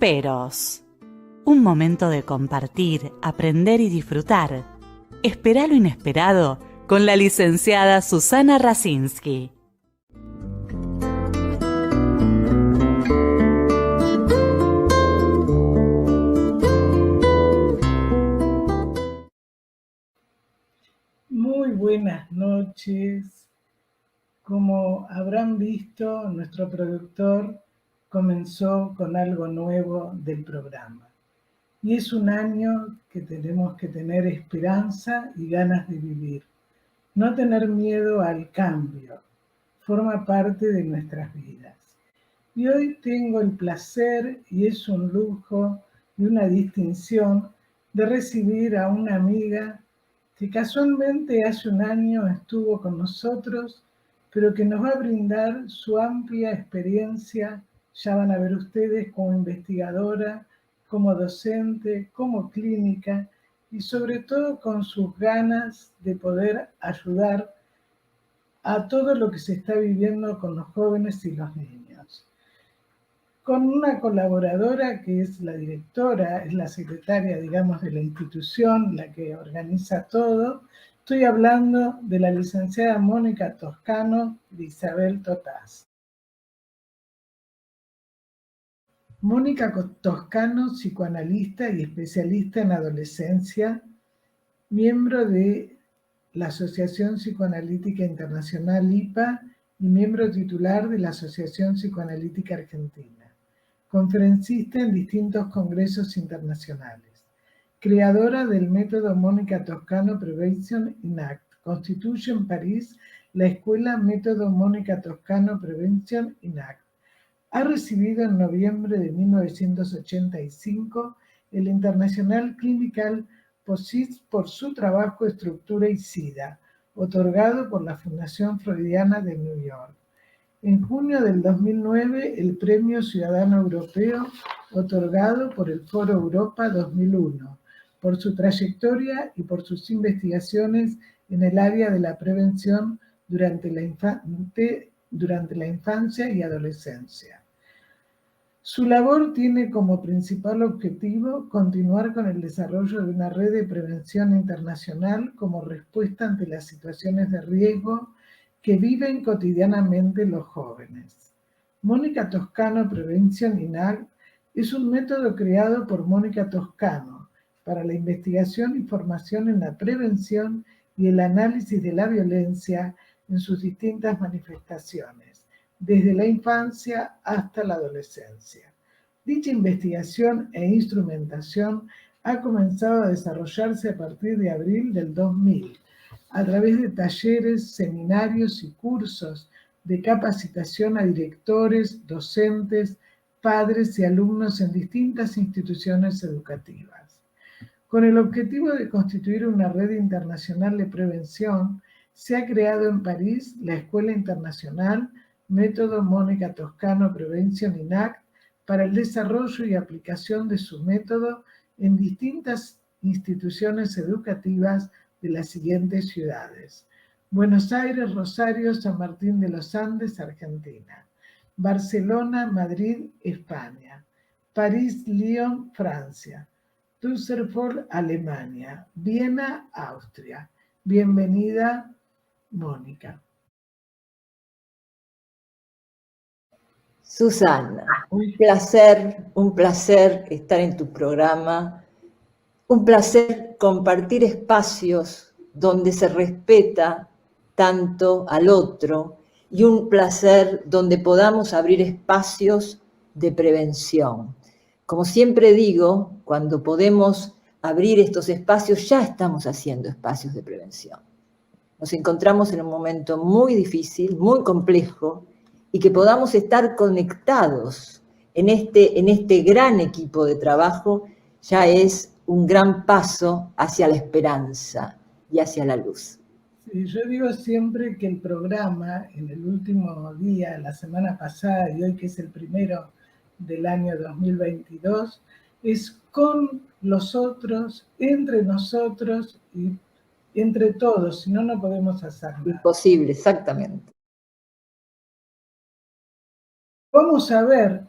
Esperos. Un momento de compartir, aprender y disfrutar. Espera lo inesperado con la licenciada Susana Rasinski. Muy buenas noches. Como habrán visto, nuestro productor comenzó con algo nuevo del programa. Y es un año que tenemos que tener esperanza y ganas de vivir. No tener miedo al cambio. Forma parte de nuestras vidas. Y hoy tengo el placer, y es un lujo y una distinción, de recibir a una amiga que casualmente hace un año estuvo con nosotros, pero que nos va a brindar su amplia experiencia, ya van a ver ustedes, como investigadora, como docente, como clínica, y sobre todo con sus ganas de poder ayudar a todo lo que se está viviendo con los jóvenes y los niños. Con una colaboradora que es la directora, es la secretaria, digamos, de la institución, la que organiza todo. Estoy hablando de la licenciada Mónica Toscano de Isabel Totaz. Mónica Toscano, psicoanalista y especialista en adolescencia, miembro de la Asociación Psicoanalítica Internacional IPA y miembro titular de la Asociación Psicoanalítica Argentina. Conferencista en distintos congresos internacionales. Creadora del método Mónica Toscano Prevention in Act. Constituye en París la escuela Método Mónica Toscano Prevention in Act. Ha recibido en noviembre de 1985 el International Clinical Posit por su trabajo Estructura y SIDA, otorgado por la Fundación Freudiana de New York. En junio del 2009, el Premio Ciudadano Europeo, otorgado por el Foro Europa 2001, por su trayectoria y por sus investigaciones en el área de la prevención durante la infancia y adolescencia. Su labor tiene como principal objetivo continuar con el desarrollo de una red de prevención internacional como respuesta ante las situaciones de riesgo que viven cotidianamente los jóvenes. Mónica Toscano Prevention in Act es un método creado por Mónica Toscano para la investigación y formación en la prevención y el análisis de la violencia en sus distintas manifestaciones, desde la infancia hasta la adolescencia. Dicha investigación e instrumentación ha comenzado a desarrollarse a partir de abril del 2000, a través de talleres, seminarios y cursos de capacitación a directores, docentes, padres y alumnos en distintas instituciones educativas. Con el objetivo de constituir una red internacional de prevención, se ha creado en París la Escuela Internacional Método Mónica Toscano Prevention in Act para el desarrollo y aplicación de su método en distintas instituciones educativas de las siguientes ciudades: Buenos Aires, Rosario, San Martín de los Andes, Argentina; Barcelona, Madrid, España; París, Lyon, Francia; Düsseldorf, Alemania; Viena, Austria. Bienvenida, Mónica. Susana, un placer estar en tu programa, un placer compartir espacios donde se respeta tanto al otro y un placer donde podamos abrir espacios de prevención. Como siempre digo, cuando podemos abrir estos espacios, ya estamos haciendo espacios de prevención. Nos encontramos en un momento muy difícil, muy complejo, y que podamos estar conectados en este gran equipo de trabajo ya es un gran paso hacia la esperanza y hacia la luz. Sí, yo digo siempre que el programa, en el último día, la semana pasada y hoy que es el primero del año 2022, es con los otros, entre nosotros y entre todos, si no, no podemos hacer nada. Imposible, exactamente. Vamos a ver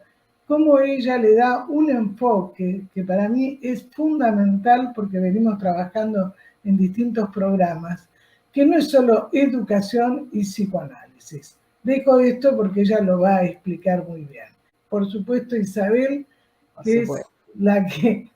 cómo ella le da un enfoque que para mí es fundamental porque venimos trabajando en distintos programas, que no es solo educación y psicoanálisis. Dejo esto porque ella lo va a explicar muy bien. Por supuesto, Isabel, que es la que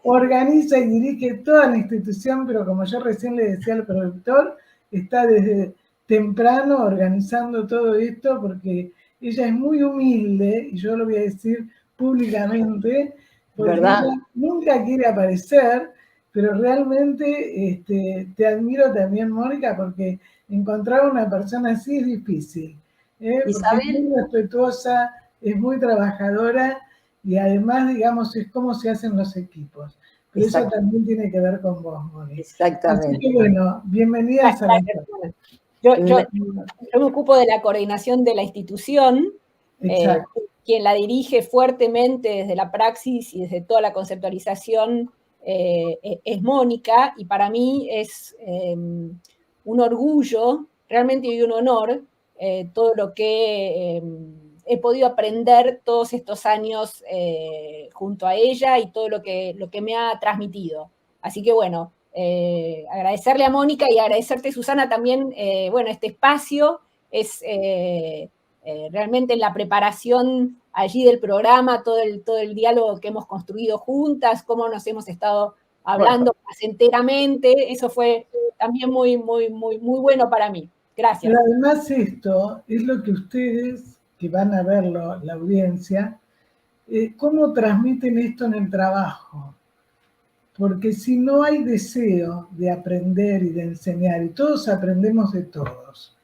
organiza y dirige toda la institución, pero como yo recién le decía al productor, está desde temprano organizando todo esto porque ella es muy humilde, y yo lo voy a decir públicamente, porque ella nunca quiere aparecer, pero realmente te admiro también, Mónica, porque encontrar una persona así es difícil, porque es muy respetuosa, es muy trabajadora, y además, digamos, es cómo se hacen los equipos. Pero eso también tiene que ver con vos, Mónica. Exactamente. Así que bueno, bienvenidas a la yo me ocupo de la coordinación de la institución, quien la dirige fuertemente desde la praxis y desde toda la conceptualización es Mónica, y para mí es un orgullo, realmente y un honor, todo lo que he podido aprender todos estos años junto a ella y todo lo que me ha transmitido. Así que bueno, agradecerle a Mónica y agradecerte, Susana, también, bueno, este espacio es realmente la preparación allí del programa, todo el diálogo que hemos construido juntas, cómo nos hemos estado hablando placenteramente, eso fue también muy, muy, muy, muy bueno para mí. Gracias. Pero además esto es lo que ustedes, que van a verlo, la audiencia, cómo transmiten esto en el trabajo. Porque si no hay deseo de aprender y de enseñar, y todos aprendemos de todos,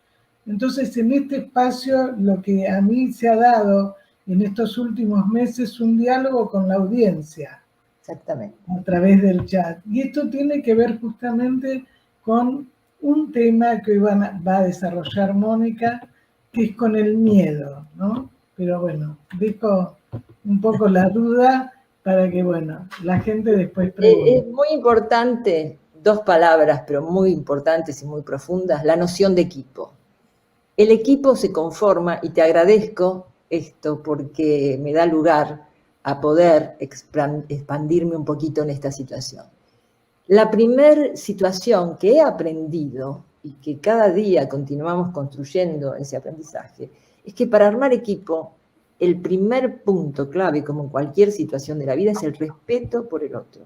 entonces en este espacio lo que a mí se ha dado en estos últimos meses un diálogo con la audiencia. Exactamente. A través del chat. Y esto tiene que ver justamente con un tema que hoy va a desarrollar Mónica, que es con el miedo, ¿no? Pero bueno, dejo un poco la duda para que, bueno, la gente después pregunte. Es muy importante, dos palabras, pero muy importantes y muy profundas, la noción de equipo. El equipo se conforma, y te agradezco esto porque me da lugar a poder expandirme un poquito en esta situación. La primera situación que he aprendido y que cada día continuamos construyendo ese aprendizaje es que para armar equipo, el primer punto clave, como en cualquier situación de la vida, es el respeto por el otro.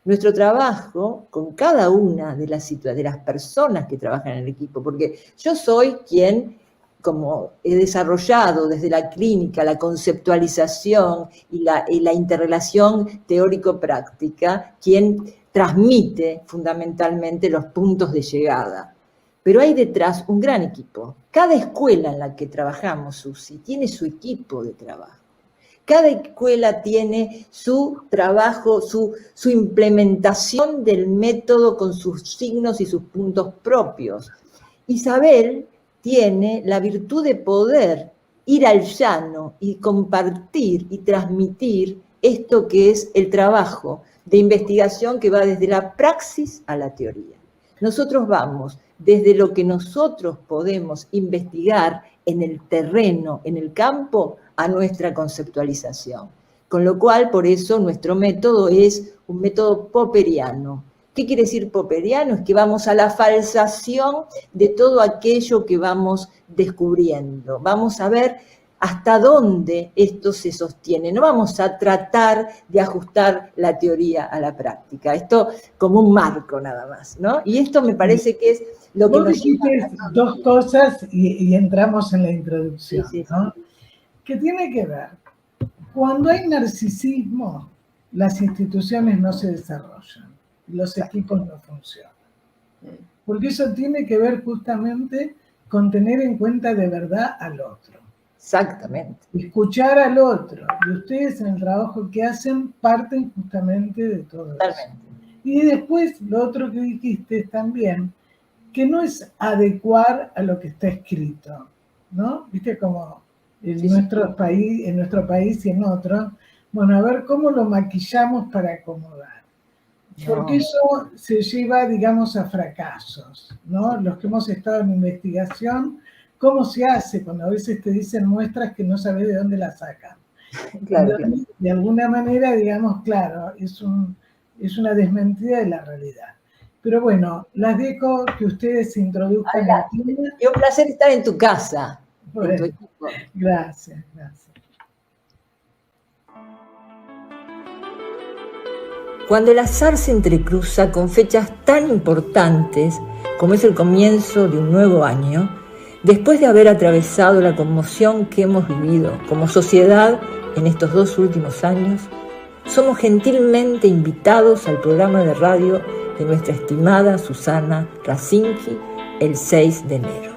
Nuestro trabajo con cada una de las personas que trabajan en el equipo, porque yo soy quien, como he desarrollado desde la clínica, la conceptualización y la interrelación teórico-práctica, quien transmite fundamentalmente los puntos de llegada. Pero hay detrás un gran equipo. Cada escuela en la que trabajamos, Susi, tiene su equipo de trabajo. Cada escuela tiene su trabajo, su implementación del método con sus signos y sus puntos propios. Isabel tiene la virtud de poder ir al llano y compartir y transmitir esto que es el trabajo de investigación que va desde la praxis a la teoría. Nosotros vamos desde lo que nosotros podemos investigar en el terreno, en el campo, a nuestra conceptualización. Con lo cual, por eso, nuestro método es un método popperiano. ¿Qué quiere decir popperiano? Es que vamos a la falsación de todo aquello que vamos descubriendo. Vamos a ver hasta dónde esto se sostiene. No vamos a tratar de ajustar la teoría a la práctica. Esto como un marco nada más, ¿no? Y esto me parece que es lo que nos dijiste dos cosas y entramos en la introducción, ¿no? Que tiene que ver, cuando hay narcisismo, las instituciones no se desarrollan, los equipos no funcionan. Porque eso tiene que ver justamente con tener en cuenta de verdad al otro. Exactamente. Escuchar al otro. Y ustedes en el trabajo que hacen parten justamente de todo eso. Y después lo otro que dijiste también, que no es adecuar a lo que está escrito, ¿no? Viste como en nuestro país y en otros, bueno, a ver cómo lo maquillamos para acomodar. Porque eso se lleva, digamos, a fracasos, ¿no? Los que hemos estado en investigación, ¿cómo se hace? Cuando a veces te dicen muestras que no sabes de dónde las sacan. Claro. De alguna manera, digamos, claro, es una desmentida de la realidad. Pero bueno, las dejo que ustedes se introduzcan en el tema. Es un placer estar en tu casa, bueno, en tu equipo. Gracias. Cuando el azar se entrecruza con fechas tan importantes como es el comienzo de un nuevo año, después de haber atravesado la conmoción que hemos vivido como sociedad en estos 2 últimos años, somos gentilmente invitados al programa de radio de nuestra estimada Susana Rasinki el 6 de enero.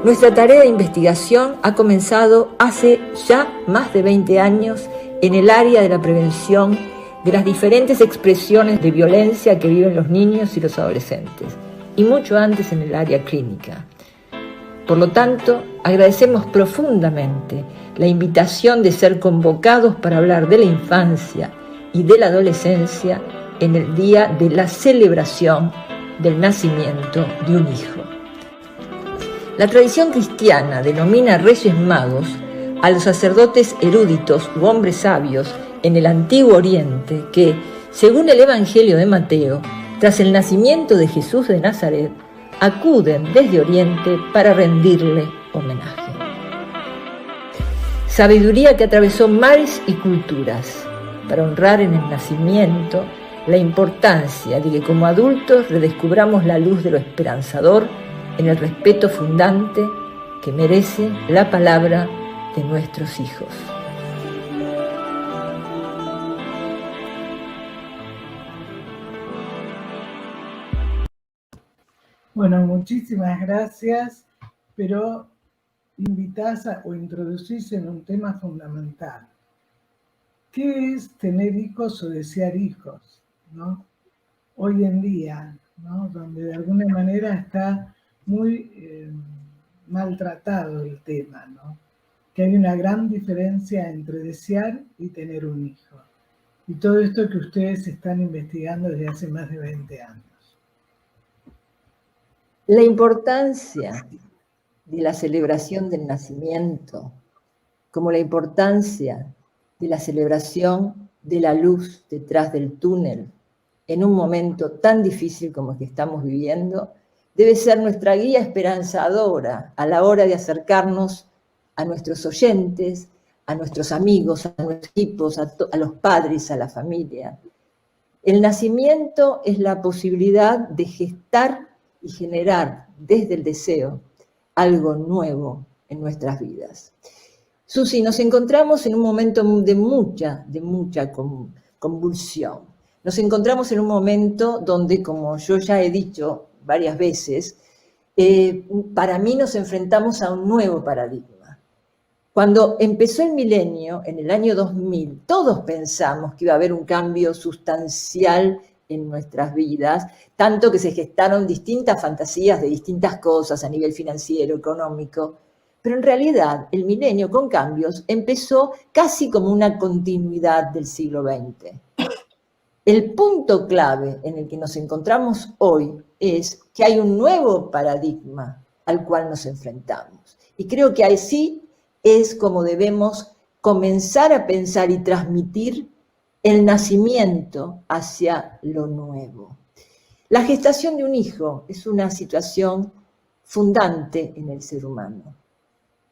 Nuestra tarea de investigación ha comenzado hace ya más de 20 años en el área de la prevención de las diferentes expresiones de violencia que viven los niños y los adolescentes, y mucho antes en el área clínica. Por lo tanto, agradecemos profundamente la invitación de ser convocados para hablar de la infancia y de la adolescencia en el día de la celebración del nacimiento de un hijo. La tradición cristiana denomina Reyes Magos a los sacerdotes eruditos u hombres sabios en el Antiguo Oriente que, según el Evangelio de Mateo, tras el nacimiento de Jesús de Nazaret, acuden desde Oriente para rendirle homenaje. Sabiduría que atravesó mares y culturas para honrar en el nacimiento la importancia de que como adultos redescubramos la luz de lo esperanzador en el respeto fundante que merece la palabra de nuestros hijos. Bueno, muchísimas gracias, pero invitás o introducís en un tema fundamental. ¿Qué es tener hijos o desear hijos? ¿No? Hoy en día, ¿no? Donde de alguna manera está muy maltratado el tema, ¿no? Que hay una gran diferencia entre desear y tener un hijo. Y todo esto que ustedes están investigando desde hace más de 20 años. La importancia de la celebración del nacimiento, como la importancia de la celebración de la luz detrás del túnel, en un momento tan difícil como el que estamos viviendo, debe ser nuestra guía esperanzadora a la hora de acercarnos a nuestros oyentes, a nuestros amigos, a nuestros equipos, a los padres, a la familia. El nacimiento es la posibilidad de gestar y generar desde el deseo algo nuevo en nuestras vidas. Susi, nos encontramos en un momento de mucha convulsión. Nos encontramos en un momento donde, como yo ya he dicho varias veces, para mí nos enfrentamos a un nuevo paradigma. Cuando empezó el milenio, en el año 2000, todos pensamos que iba a haber un cambio sustancial en nuestras vidas, tanto que se gestaron distintas fantasías de distintas cosas a nivel financiero, económico, pero en realidad el milenio con cambios empezó casi como una continuidad del siglo XX. El punto clave en el que nos encontramos hoy es que hay un nuevo paradigma al cual nos enfrentamos. Y creo que así es como debemos comenzar a pensar y transmitir el nacimiento hacia lo nuevo. La gestación de un hijo es una situación fundante en el ser humano,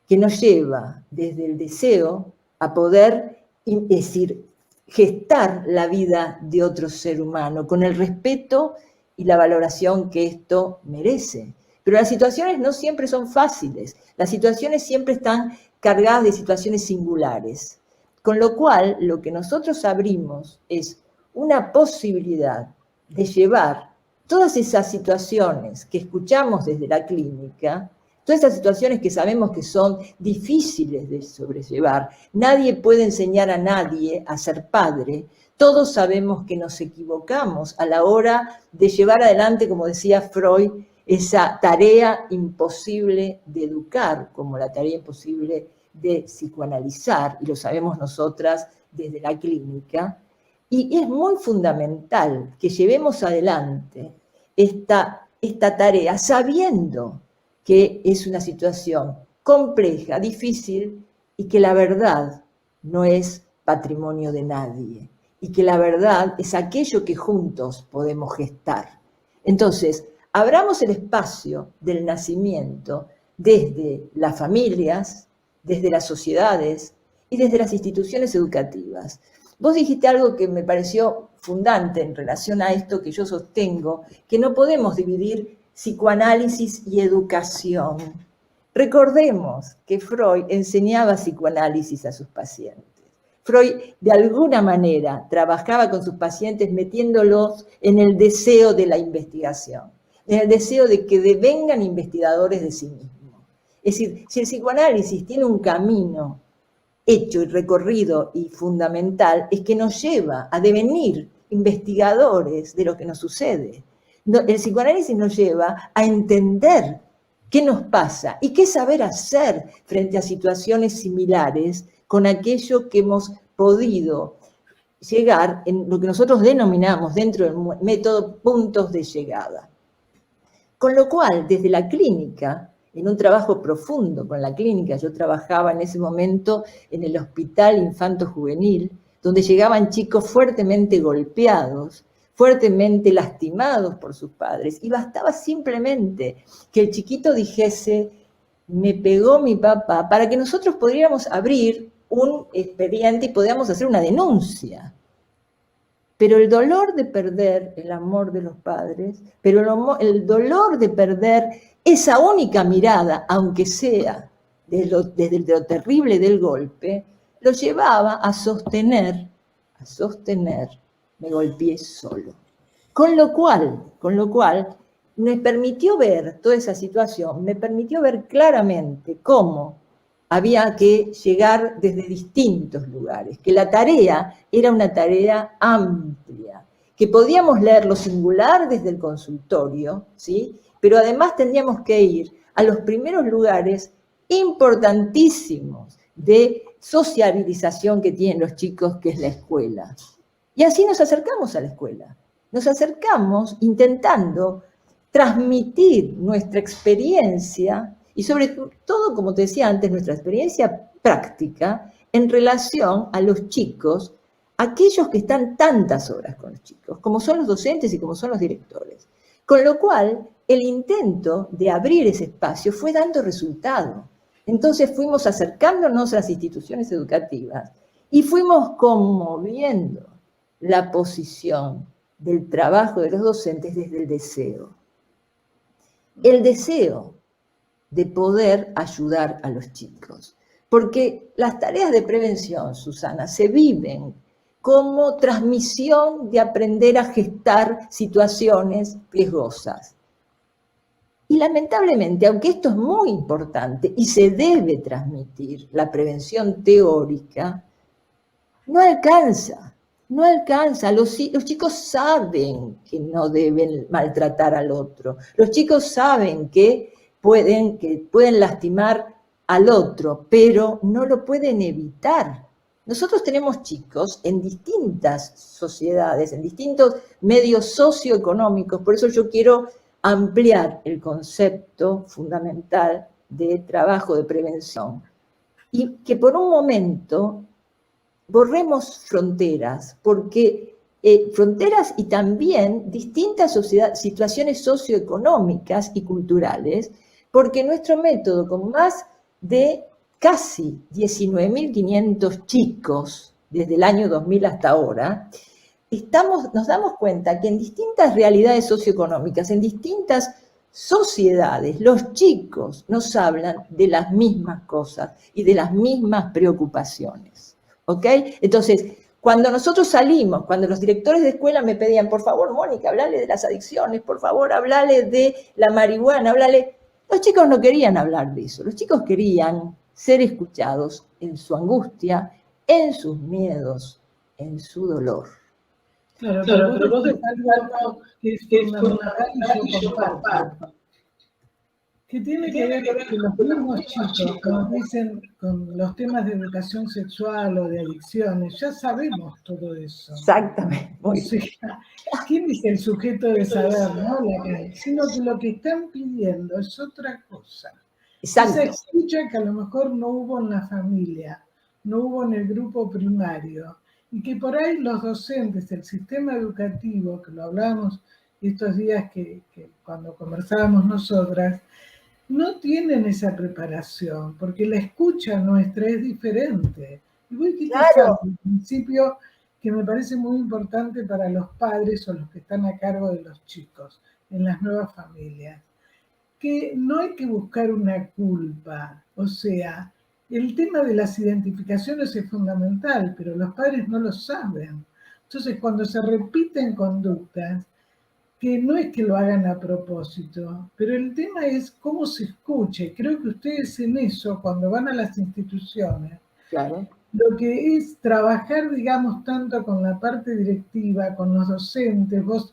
que nos lleva desde el deseo a poder, es decir, gestar la vida de otro ser humano con el respeto y la valoración que esto merece. Pero las situaciones no siempre son fáciles, las situaciones siempre están cargadas de situaciones singulares. Con lo cual, lo que nosotros abrimos es una posibilidad de llevar todas esas situaciones que escuchamos desde la clínica, todas esas situaciones que sabemos que son difíciles de sobrellevar. Nadie puede enseñar a nadie a ser padre. Todos sabemos que nos equivocamos a la hora de llevar adelante, como decía Freud, esa tarea imposible de educar, como la tarea imposible de psicoanalizar, y lo sabemos nosotras desde la clínica, y es muy fundamental que llevemos adelante esta tarea sabiendo que es una situación compleja, difícil, y que la verdad no es patrimonio de nadie y que la verdad es aquello que juntos podemos gestar. Entonces, abramos el espacio del nacimiento desde las familias, desde las sociedades y desde las instituciones educativas. Vos dijiste algo que me pareció fundante en relación a esto que yo sostengo, que no podemos dividir psicoanálisis y educación. Recordemos que Freud enseñaba psicoanálisis a sus pacientes. Freud, de alguna manera, trabajaba con sus pacientes metiéndolos en el deseo de la investigación, en el deseo de que devengan investigadores de sí mismos. Es decir, si el psicoanálisis tiene un camino hecho y recorrido y fundamental, es que nos lleva a devenir investigadores de lo que nos sucede. El psicoanálisis nos lleva a entender qué nos pasa y qué saber hacer frente a situaciones similares con aquello que hemos podido llegar en lo que nosotros denominamos dentro del método puntos de llegada. Con lo cual, desde la clínica, en un trabajo profundo con la clínica, yo trabajaba en ese momento en el Hospital Infanto Juvenil, donde llegaban chicos fuertemente golpeados, fuertemente lastimados por sus padres, y bastaba simplemente que el chiquito dijese, me pegó mi papá, para que nosotros podríamos abrir un expediente y podíamos hacer una denuncia. Pero el dolor de perder el amor de los padres, pero el dolor de perder esa única mirada, aunque sea desde lo terrible del golpe, lo llevaba a sostener, me golpeé solo. Con lo cual, me permitió ver toda esa situación, me permitió ver claramente cómo había que llegar desde distintos lugares, que la tarea era una tarea amplia, que podíamos leer lo singular desde el consultorio, ¿sí? Pero además tendríamos que ir a los primeros lugares importantísimos de sociabilización que tienen los chicos, que es la escuela. Y así nos acercamos a la escuela. Nos acercamos intentando transmitir nuestra experiencia y sobre todo, como te decía antes, nuestra experiencia práctica en relación a los chicos, aquellos que están tantas horas con los chicos, como son los docentes y como son los directores. Con lo cual, el intento de abrir ese espacio fue dando resultado. Entonces fuimos acercándonos a las instituciones educativas y fuimos conmoviendo la posición del trabajo de los docentes desde el deseo. El deseo de poder ayudar a los chicos. Porque las tareas de prevención, Susana, se viven como transmisión de aprender a gestar situaciones riesgosas. Y lamentablemente, aunque esto es muy importante y se debe transmitir la prevención teórica, no alcanza. Los chicos saben que no deben maltratar al otro. Los chicos saben que pueden lastimar al otro, pero no lo pueden evitar. Nosotros tenemos chicos en distintas sociedades, en distintos medios socioeconómicos, por eso yo quiero ampliar el concepto fundamental de trabajo de prevención. Y que por un momento borremos fronteras, porque fronteras y también distintas situaciones socioeconómicas y culturales, porque nuestro método, con más de casi 19.500 chicos desde el año 2000 hasta ahora, nos damos cuenta que en distintas realidades socioeconómicas, en distintas sociedades, los chicos nos hablan de las mismas cosas y de las mismas preocupaciones. ¿Ok? Entonces, cuando nosotros salimos, cuando los directores de escuela me pedían, por favor, Mónica, hablale de las adicciones, por favor, hablale de la marihuana, hablale... Los chicos no querían hablar de eso, los chicos querían ser escuchados en su angustia, en sus miedos, en su dolor. Claro, pero vos decís algo que es fundamental y yo comparto. Que tiene que ver con los mismos chicos, como dicen, con los temas de educación sexual o de adicciones, ya sabemos todo eso. Exactamente. O sea, ¿quién es el sujeto de saber, no? Sino que lo que están pidiendo es otra cosa. Exacto. Se escucha que a lo mejor no hubo en la familia no hubo en el grupo primario, y que por ahí los docentes, el sistema educativo, que lo hablábamos estos días que cuando conversábamos nosotras, no tienen esa preparación, porque la escucha nuestra es diferente. Y vos dijiste algo al principio que me parece muy importante para los padres o los que están a cargo de los chicos en las nuevas familias, que no hay que buscar una culpa, o sea, el tema de las identificaciones es fundamental, pero los padres no lo saben. Entonces, cuando se repiten conductas, que no es que lo hagan a propósito, pero el tema es cómo se escuche. Creo que ustedes en eso, cuando van a las instituciones, claro, lo que es trabajar, digamos, tanto con la parte directiva, con los docentes, vos,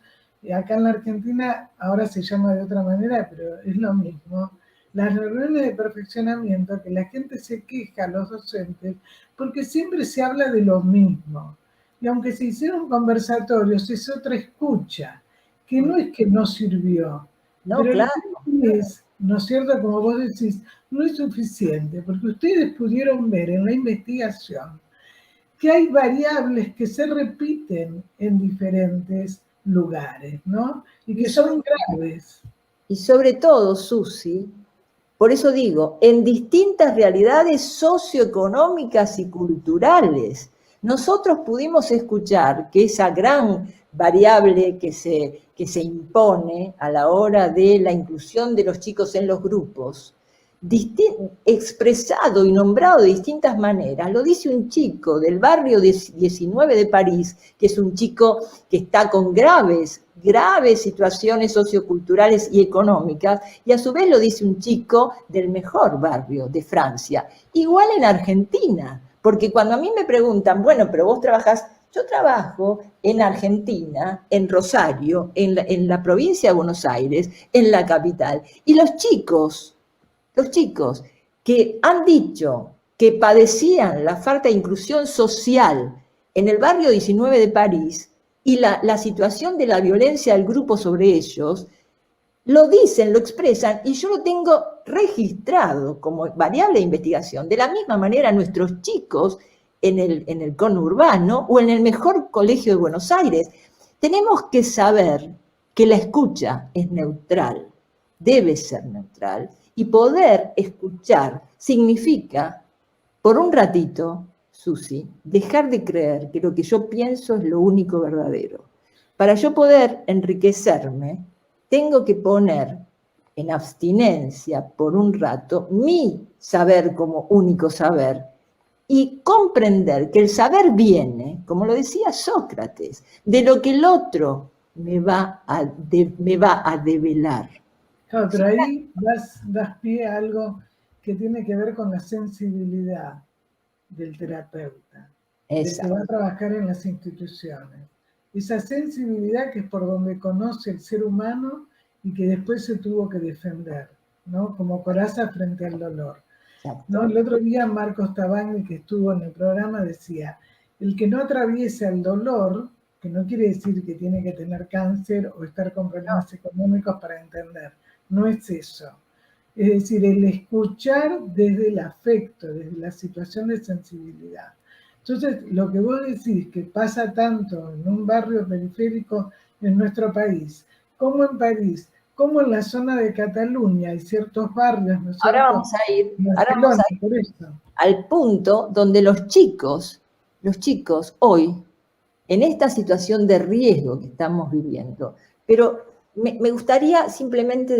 acá en la Argentina, ahora se llama de otra manera, pero es lo mismo, las reuniones de perfeccionamiento, que la gente se queja, los docentes, porque siempre se habla de lo mismo. Y aunque se hicieron conversatorios, es otra escucha, que no es que no sirvió, no, pero claro, el tema es, ¿no es cierto?, como vos decís, no es suficiente, porque ustedes pudieron ver en la investigación que hay variables que se repiten en diferentes lugares, ¿no? Y que son graves. Y sobre todo, Susi, por eso digo, en distintas realidades socioeconómicas y culturales. Nosotros pudimos escuchar que esa gran variable que se impone a la hora de la inclusión de los chicos en los grupos, expresado y nombrado de distintas maneras, lo dice un chico del barrio 19 de París, que es un chico que está con graves situaciones socioculturales y económicas, y a su vez lo dice un chico del mejor barrio de Francia. Igual en Argentina, porque cuando a mí me preguntan, bueno, pero vos trabajás, yo trabajo en Argentina, en Rosario, en la provincia de Buenos Aires, en la capital, y los chicos que han dicho que padecían la falta de inclusión social en el barrio 19 de París y la situación de la violencia del grupo sobre ellos, lo dicen, lo expresan, y yo lo tengo registrado como variable de investigación. De la misma manera, nuestros chicos en el conurbano o en el mejor colegio de Buenos Aires, tenemos que saber que la escucha es neutral, debe ser neutral, y poder escuchar significa, por un ratito, Susi, dejar de creer que lo que yo pienso es lo único verdadero. Para yo poder enriquecerme, tengo que poner en abstinencia por un rato mi saber como único saber y comprender que el saber viene, como lo decía Sócrates, de lo que el otro me va a develar. Claro, pero ahí das pie a algo que tiene que ver con la sensibilidad del terapeuta, del que va a trabajar en las instituciones. Esa sensibilidad que es por donde conoce el ser humano y que después se tuvo que defender, ¿no? Como coraza frente al dolor. ¿No? El otro día Marcos Tabagni, que estuvo en el programa, decía, el que no atraviesa el dolor, que no quiere decir que tiene que tener cáncer o estar con problemas económicos para entender, no es eso. Es decir, el escuchar desde el afecto, desde la situación de sensibilidad. Entonces, lo que vos decís que pasa tanto en un barrio periférico en nuestro país, como en París, como en la zona de Cataluña, hay ciertos barrios, ¿no es cierto? Ahora vamos a ir al punto donde los chicos hoy, en esta situación de riesgo que estamos viviendo, pero me gustaría simplemente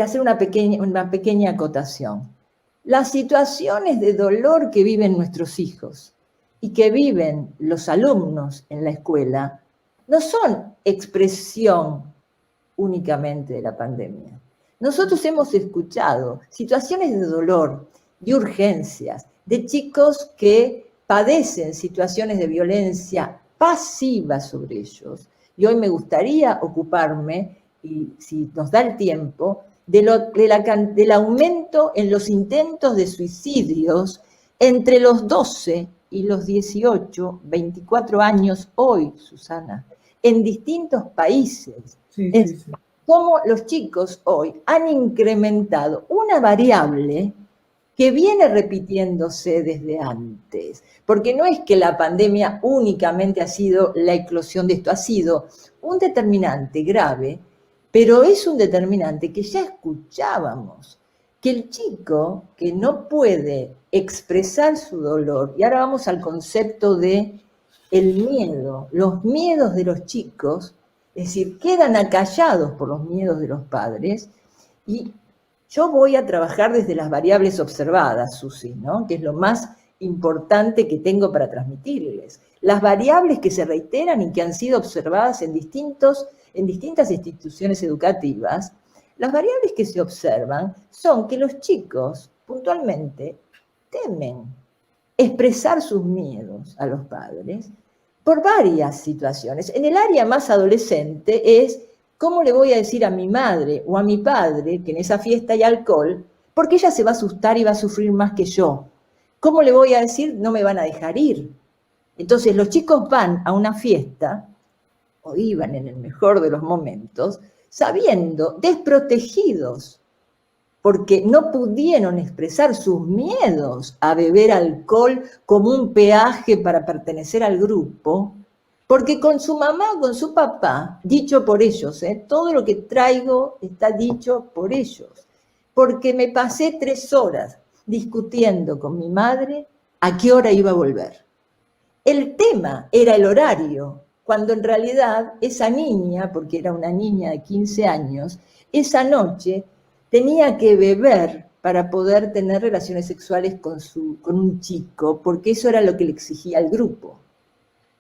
hacer una pequeña acotación. Las situaciones de dolor que viven nuestros hijos y que viven los alumnos en la escuela no son expresión únicamente de la pandemia. Nosotros hemos escuchado situaciones de dolor, de urgencias, de chicos que padecen situaciones de violencia pasiva sobre ellos. Y hoy me gustaría ocuparme, y si nos da el tiempo, del aumento en los intentos de suicidios entre los 12 y los 18, 24 años hoy, Susana, en distintos países. Sí. Cómo los chicos hoy han incrementado una variable que viene repitiéndose desde antes, porque no es que la pandemia únicamente ha sido la eclosión de esto, ha sido un determinante grave, pero es un determinante que ya escuchábamos, que el chico que no puede expresar su dolor, y ahora vamos al concepto de el miedo, los miedos de los chicos, es decir, quedan acallados por los miedos de los padres, y yo voy a trabajar desde las variables observadas, Susi, ¿no? Que es lo más importante que tengo para transmitirles. Las variables que se reiteran y que han sido observadas en distintas instituciones educativas, las variables que se observan son que los chicos puntualmente temen expresar sus miedos a los padres por varias situaciones. En el área más adolescente es: ¿cómo le voy a decir a mi madre o a mi padre que en esa fiesta hay alcohol? Porque ella se va a asustar y va a sufrir más que yo. ¿Cómo le voy a decir? No me van a dejar ir. Entonces los chicos van a una fiesta, o iban en el mejor de los momentos, sabiendo, desprotegidos, porque no pudieron expresar sus miedos a beber alcohol como un peaje para pertenecer al grupo, porque con su mamá o con su papá, dicho por ellos, todo lo que traigo está dicho por ellos, porque me pasé 3 horas discutiendo con mi madre a qué hora iba a volver. El tema era el horario, cuando en realidad esa niña, porque era una niña de 15 años, esa noche tenía que beber para poder tener relaciones sexuales con un chico, porque eso era lo que le exigía el grupo.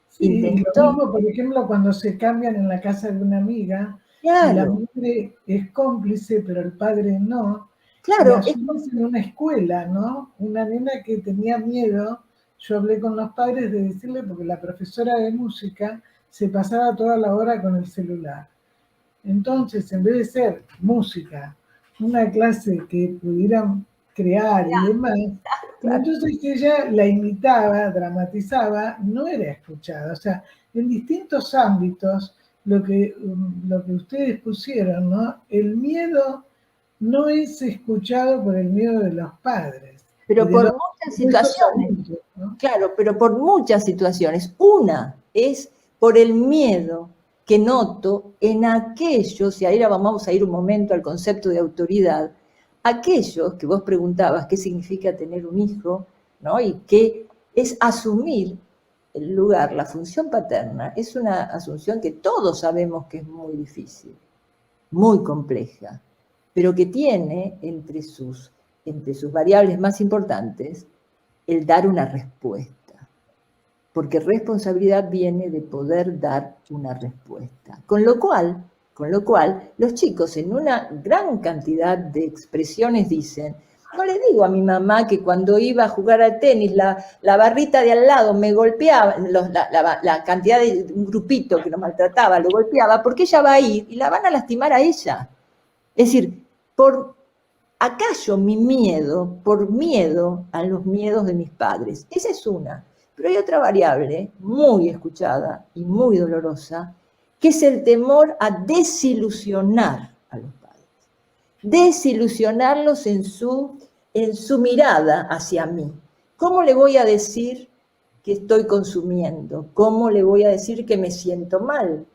Sí, lo mismo, por ejemplo, cuando se cambian en la casa de una amiga, claro, y la madre es cómplice, pero el padre no. Claro, es en una escuela, ¿no? Una nena que tenía miedo, yo hablé con los padres de decirle, porque la profesora de música se pasaba toda la hora con el celular. Entonces, en vez de ser música, una clase que pudieran crear y demás, entonces ella la imitaba, dramatizaba, no era escuchada. O sea, en distintos ámbitos, lo que ustedes pusieron, ¿no? El miedo no es escuchado por el miedo de los padres. Pero por muchas situaciones, adultos, ¿no? Claro, pero por muchas situaciones. Una es por el miedo que noto en aquellos, y ahora vamos a ir un momento al concepto de autoridad, aquellos que vos preguntabas qué significa tener un hijo, ¿no? Y qué es asumir el lugar, la función paterna, es una asunción que todos sabemos que es muy difícil, muy compleja, pero que tiene entre sus variables más importantes el dar una respuesta. Porque responsabilidad viene de poder dar una respuesta. Con lo cual, los chicos en una gran cantidad de expresiones dicen: no le digo a mi mamá que cuando iba a jugar al tenis la barrita de al lado me golpeaba, la cantidad de un grupito que lo maltrataba, lo golpeaba, porque ella va a ir y la van a lastimar a ella. Es decir, acallo mi miedo por miedo a los miedos de mis padres. Esa es una. Pero hay otra variable muy escuchada y muy dolorosa, que es el temor a desilusionar a los padres. Desilusionarlos en su mirada hacia mí. ¿Cómo le voy a decir que estoy consumiendo? ¿Cómo le voy a decir que me siento mal?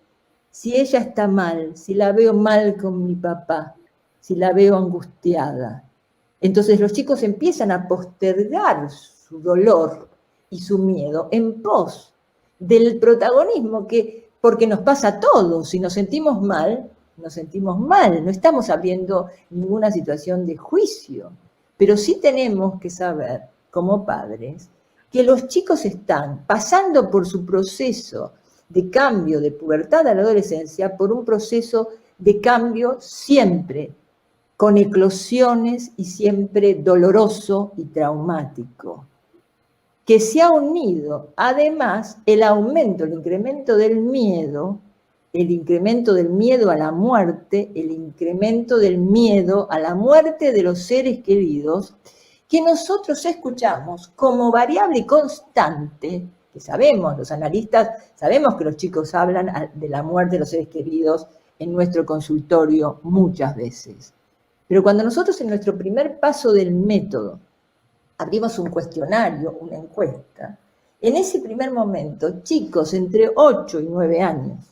Si ella está mal, si la veo mal con mi papá, si la veo angustiada. Entonces los chicos empiezan a postergar su dolor y su miedo en pos del protagonismo, porque nos pasa a todos. Si nos sentimos mal, no estamos abriendo ninguna situación de juicio, pero sí tenemos que saber, como padres, que los chicos están pasando por su proceso de cambio de pubertad a la adolescencia, por un proceso de cambio siempre con eclosiones y siempre doloroso y traumático, que se ha unido además el incremento del miedo a la muerte, el incremento del miedo a la muerte de los seres queridos, que nosotros escuchamos como variable constante, que sabemos, los analistas, sabemos que los chicos hablan de la muerte de los seres queridos en nuestro consultorio muchas veces. Pero cuando nosotros en nuestro primer paso del método abrimos un cuestionario, una encuesta. En ese primer momento, chicos entre 8 y 9 años,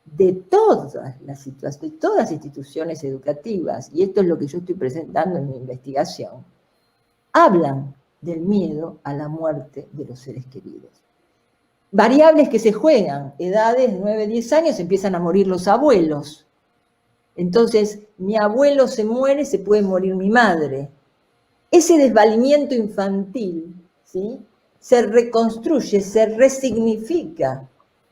de todas las instituciones educativas, y esto es lo que yo estoy presentando en mi investigación, hablan del miedo a la muerte de los seres queridos. Variables que se juegan, edades 9, 10 años, empiezan a morir los abuelos. Entonces, mi abuelo se muere, se puede morir mi madre. Ese desvalimiento infantil, ¿sí?, se reconstruye, se resignifica.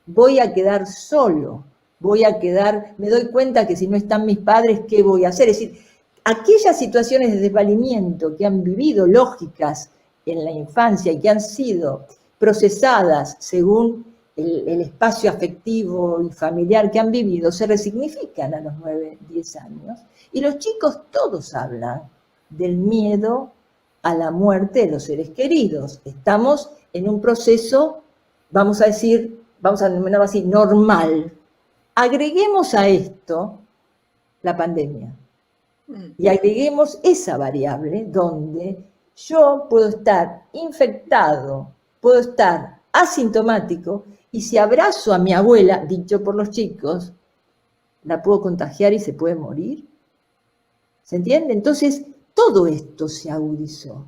Voy a quedar solo, me doy cuenta que si no están mis padres, ¿qué voy a hacer? Es decir, aquellas situaciones de desvalimiento que han vivido lógicas en la infancia y que han sido procesadas según el espacio afectivo y familiar que han vivido, se resignifican a los 9, 10 años. Y los chicos todos hablan del miedo a la muerte de los seres queridos. Estamos en un proceso, vamos a denominarlo así, normal. Agreguemos a esto la pandemia. Y agreguemos esa variable donde yo puedo estar infectado, puedo estar asintomático, y si abrazo a mi abuela, dicho por los chicos, la puedo contagiar y se puede morir. ¿Se entiende? Entonces, todo esto se agudizó.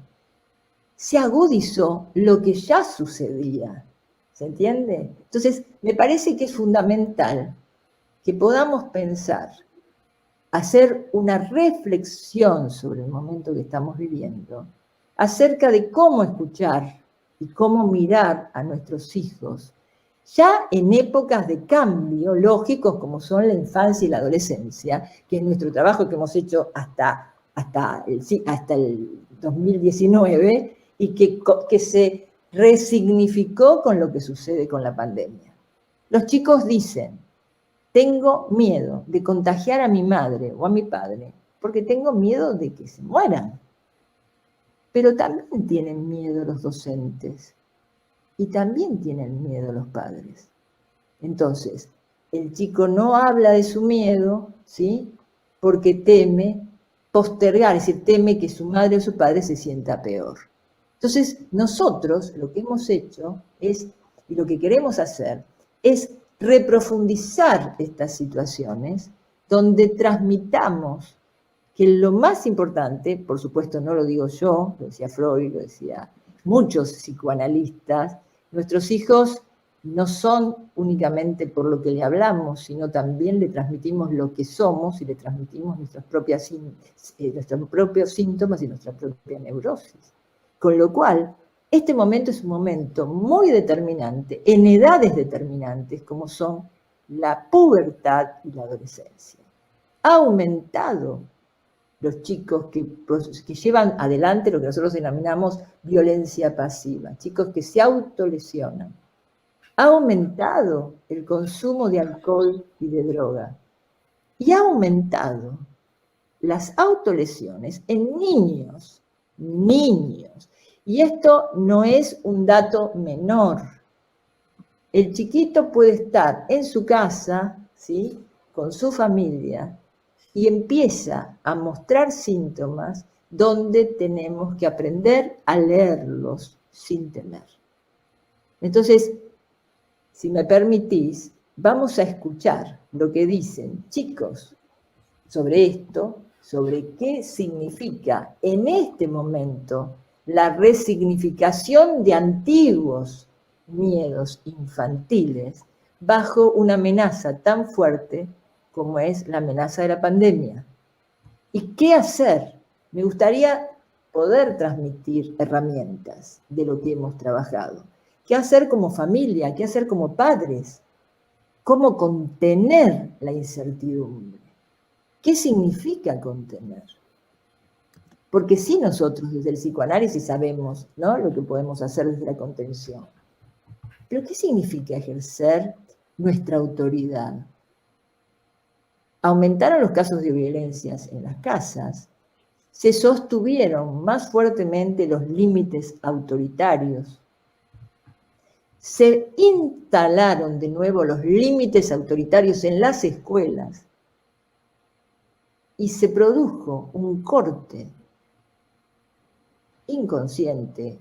Se agudizó lo que ya sucedía. ¿Se entiende? Entonces, me parece que es fundamental que podamos pensar, hacer una reflexión sobre el momento que estamos viviendo, acerca de cómo escuchar y cómo mirar a nuestros hijos, ya en épocas de cambio lógicos como son la infancia y la adolescencia, que es nuestro trabajo que hemos hecho hasta el 2019 y que se resignificó con lo que sucede con la pandemia. Los chicos dicen, tengo miedo de contagiar a mi madre o a mi padre porque tengo miedo de que se mueran. Pero también tienen miedo los docentes y también tienen miedo los padres. Entonces, el chico no habla de su miedo, ¿sí?, porque teme postergar, es decir, teme que su madre o su padre se sienta peor. Entonces, nosotros lo que hemos hecho es, y lo que queremos hacer, es reprofundizar estas situaciones donde transmitamos que lo más importante, por supuesto no lo digo yo, lo decía Freud, lo decía muchos psicoanalistas, nuestros hijos no son únicamente por lo que le hablamos, sino también le transmitimos lo que somos y le transmitimos nuestros propios síntomas y nuestra propia neurosis. Con lo cual, este momento es un momento muy determinante, en edades determinantes, como son la pubertad y la adolescencia. Ha aumentado los chicos que llevan adelante lo que nosotros denominamos violencia pasiva, chicos que se autolesionan. Ha aumentado el consumo de alcohol y de droga. Y ha aumentado las autolesiones en niños. Y esto no es un dato menor. El chiquito puede estar en su casa, ¿sí?, con su familia, y empieza a mostrar síntomas donde tenemos que aprender a leerlos sin temer. Entonces, si me permitís, vamos a escuchar lo que dicen chicos sobre esto, sobre qué significa en este momento la resignificación de antiguos miedos infantiles bajo una amenaza tan fuerte como es la amenaza de la pandemia. ¿Y qué hacer? Me gustaría poder transmitir herramientas de lo que hemos trabajado. ¿Qué hacer como familia? ¿Qué hacer como padres? ¿Cómo contener la incertidumbre? ¿Qué significa contener? Porque sí, nosotros desde el psicoanálisis sabemos, ¿no?, lo que podemos hacer desde la contención. Pero ¿qué significa ejercer nuestra autoridad? Aumentaron los casos de violencias en las casas, se sostuvieron más fuertemente los límites autoritarios, se instalaron de nuevo los límites autoritarios en las escuelas y se produjo un corte inconsciente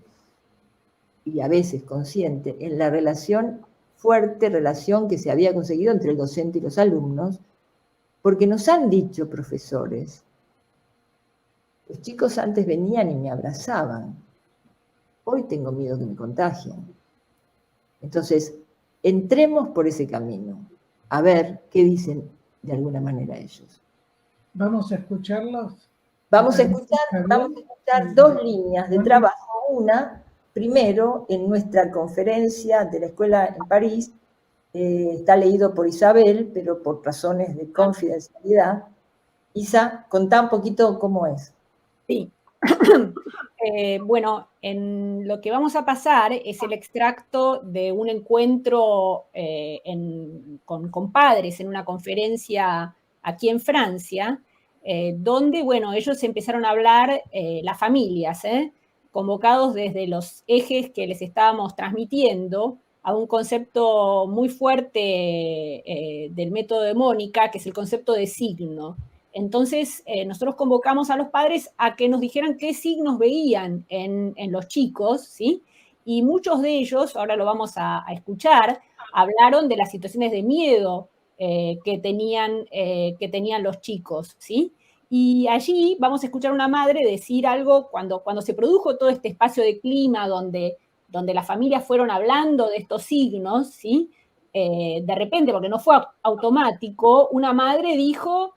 y a veces consciente en la fuerte relación que se había conseguido entre el docente y los alumnos, porque nos han dicho profesores, los chicos antes venían y me abrazaban, hoy tengo miedo que me contagien. Entonces, entremos por ese camino, a ver qué dicen de alguna manera ellos. ¿Vamos a escucharlos? Vamos a escuchar dos líneas de trabajo. Una, primero, en nuestra conferencia de la escuela en París, está leído por Isabel, pero por razones de confidencialidad. Isa, contá un poquito cómo es. Sí. Bueno, en lo que vamos a pasar es el extracto de un encuentro con padres en una conferencia aquí en Francia, donde, bueno, ellos empezaron a hablar, las familias, convocados desde los ejes que les estábamos transmitiendo a un concepto muy fuerte del método de Mónica, que es el concepto de signo. Entonces, nosotros convocamos a los padres a que nos dijeran qué signos veían en los chicos, ¿sí? Y muchos de ellos, ahora lo vamos a escuchar, hablaron de las situaciones de miedo que tenían los chicos, ¿sí? Y allí vamos a escuchar a una madre decir algo cuando se produjo todo este espacio de clima donde las familias fueron hablando de estos signos, ¿sí? De repente, porque no fue automático, una madre dijo,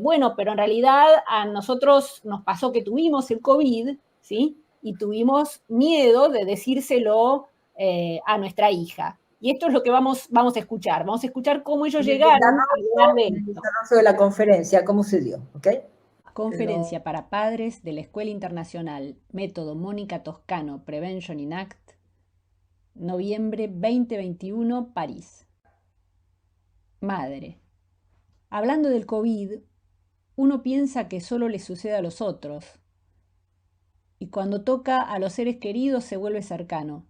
bueno, pero en realidad a nosotros nos pasó que tuvimos el COVID, ¿sí? Y tuvimos miedo de decírselo a nuestra hija. Y esto es lo que vamos a escuchar. Vamos a escuchar cómo ellos llegaron a hablar de esto. El desarrollo de la conferencia, cómo se dio, ¿ok? Conferencia para padres de la Escuela Internacional Método Mónica Toscano Prevention in Act, noviembre 2021, París. Madre. Hablando del COVID, uno piensa que solo le sucede a los otros, y cuando toca a los seres queridos se vuelve cercano,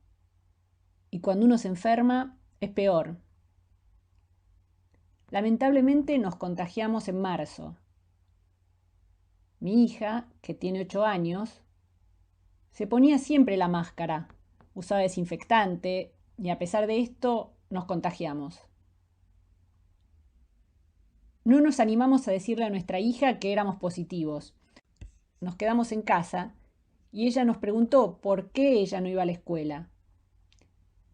y cuando uno se enferma es peor. Lamentablemente nos contagiamos en marzo. Mi hija, que tiene 8 años, se ponía siempre la máscara, usaba desinfectante, y a pesar de esto nos contagiamos. No nos animamos a decirle a nuestra hija que éramos positivos. Nos quedamos en casa y ella nos preguntó por qué ella no iba a la escuela.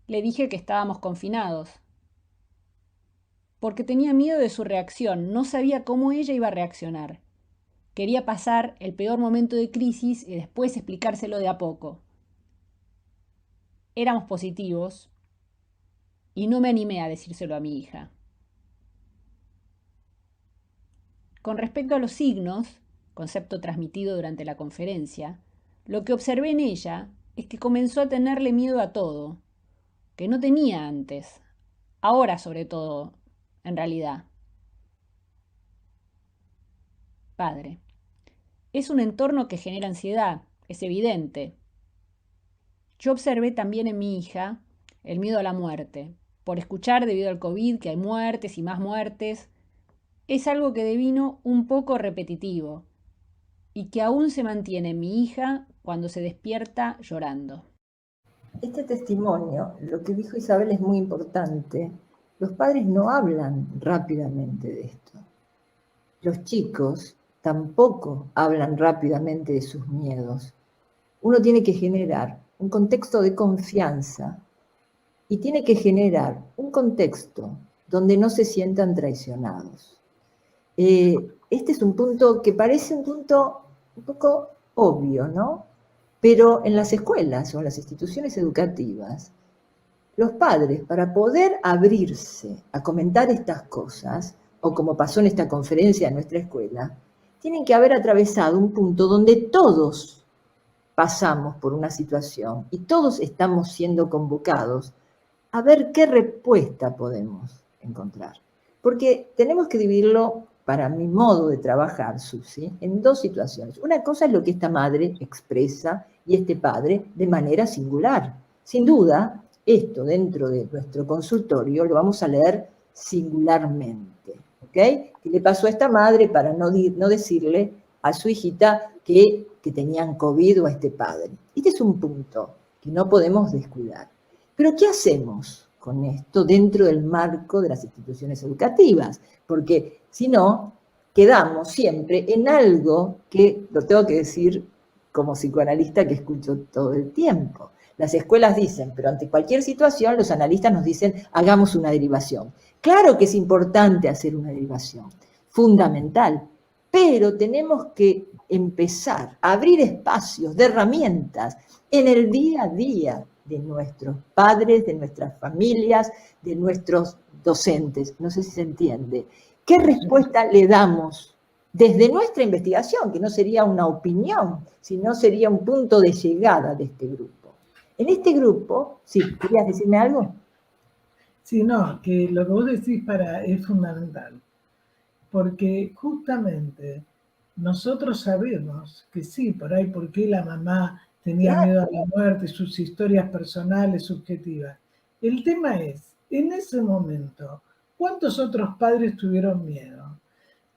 Le dije que estábamos confinados. Porque tenía miedo de su reacción, no sabía cómo ella iba a reaccionar. Quería pasar el peor momento de crisis y después explicárselo de a poco. Éramos positivos y no me animé a decírselo a mi hija. Con respecto a los signos, concepto transmitido durante la conferencia, lo que observé en ella es que comenzó a tenerle miedo a todo, que no tenía antes, ahora sobre todo, en realidad. Padre. Es un entorno que genera ansiedad, es evidente. Yo observé también en mi hija el miedo a la muerte, por escuchar debido al COVID que hay muertes y más muertes. Es algo que devino un poco repetitivo y que aún se mantiene en mi hija cuando se despierta llorando. Este testimonio, lo que dijo Isabel es muy importante. Los padres no hablan rápidamente de esto. Los chicos tampoco hablan rápidamente de sus miedos. Uno tiene que generar un contexto de confianza y tiene que generar un contexto donde no se sientan traicionados. Este es un punto que parece un punto un poco obvio, ¿no? Pero en las escuelas o en las instituciones educativas, los padres, para poder abrirse a comentar estas cosas, o como pasó en esta conferencia en nuestra escuela, tienen que haber atravesado un punto donde todos pasamos por una situación y todos estamos siendo convocados a ver qué respuesta podemos encontrar. Porque tenemos que dividirlo, para mi modo de trabajar, Susi, en dos situaciones. Una cosa es lo que esta madre expresa y este padre de manera singular. Sin duda, esto dentro de nuestro consultorio lo vamos a leer singularmente. ¿Okay? ¿Qué le pasó a esta madre para no decirle a su hijita que tenían COVID o a este padre. Este es un punto que no podemos descuidar. Pero ¿qué hacemos con esto dentro del marco de las instituciones educativas? Porque si no, quedamos siempre en algo que, lo tengo que decir como psicoanalista que escucho todo el tiempo. Las escuelas dicen, pero ante cualquier situación los analistas nos dicen, hagamos una derivación. Claro que es importante hacer una derivación, fundamental, pero tenemos que empezar a abrir espacios de herramientas en el día a día de nuestros padres, de nuestras familias, de nuestros docentes. No sé si se entiende. ¿Qué respuesta le damos desde nuestra investigación, que no sería una opinión, sino sería un punto de llegada de este grupo? En este grupo, ¿sí? ¿Querías decirme algo? Sí, no, que lo que vos decís es fundamental, porque justamente nosotros sabemos que sí, por ahí, por qué la mamá tenía miedo a la muerte, sus historias personales, subjetivas. El tema es, en ese momento, ¿cuántos otros padres tuvieron miedo?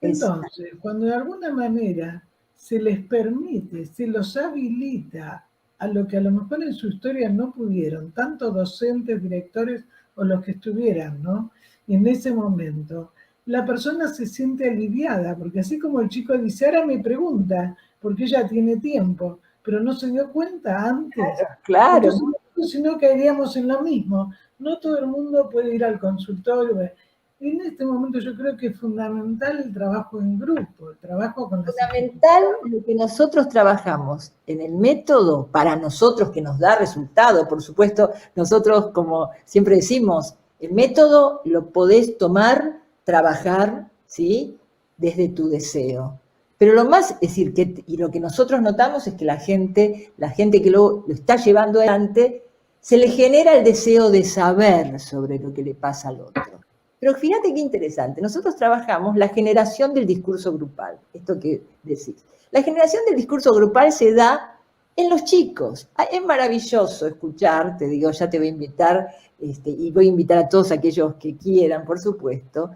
Entonces, cuando de alguna manera se les permite, se los habilita a lo que a lo mejor en su historia no pudieron, tanto docentes, directores o los que estuvieran, ¿no? En ese momento, la persona se siente aliviada, porque así como el chico dice, ahora me pregunta, porque ella tiene tiempo, pero no se dio cuenta antes. Claro. Entonces, si no caeríamos en lo mismo. No todo el mundo puede ir al consultorio. En este momento yo creo que es fundamental el trabajo en grupo, el trabajo con las fundamental lo que nosotros trabajamos en el método, para nosotros que nos da resultado, por supuesto, nosotros como siempre decimos, el método lo podés tomar, trabajar, ¿sí? Desde tu deseo. Pero lo más, es decir, y lo que nosotros notamos es que la gente que lo está llevando adelante, se le genera el deseo de saber sobre lo que le pasa al otro. Pero fíjate qué interesante, nosotros trabajamos la generación del discurso grupal, esto que decís. La generación del discurso grupal se da en los chicos. Es maravilloso escuchar, te digo, ya te voy a invitar, y voy a invitar a todos aquellos que quieran, por supuesto,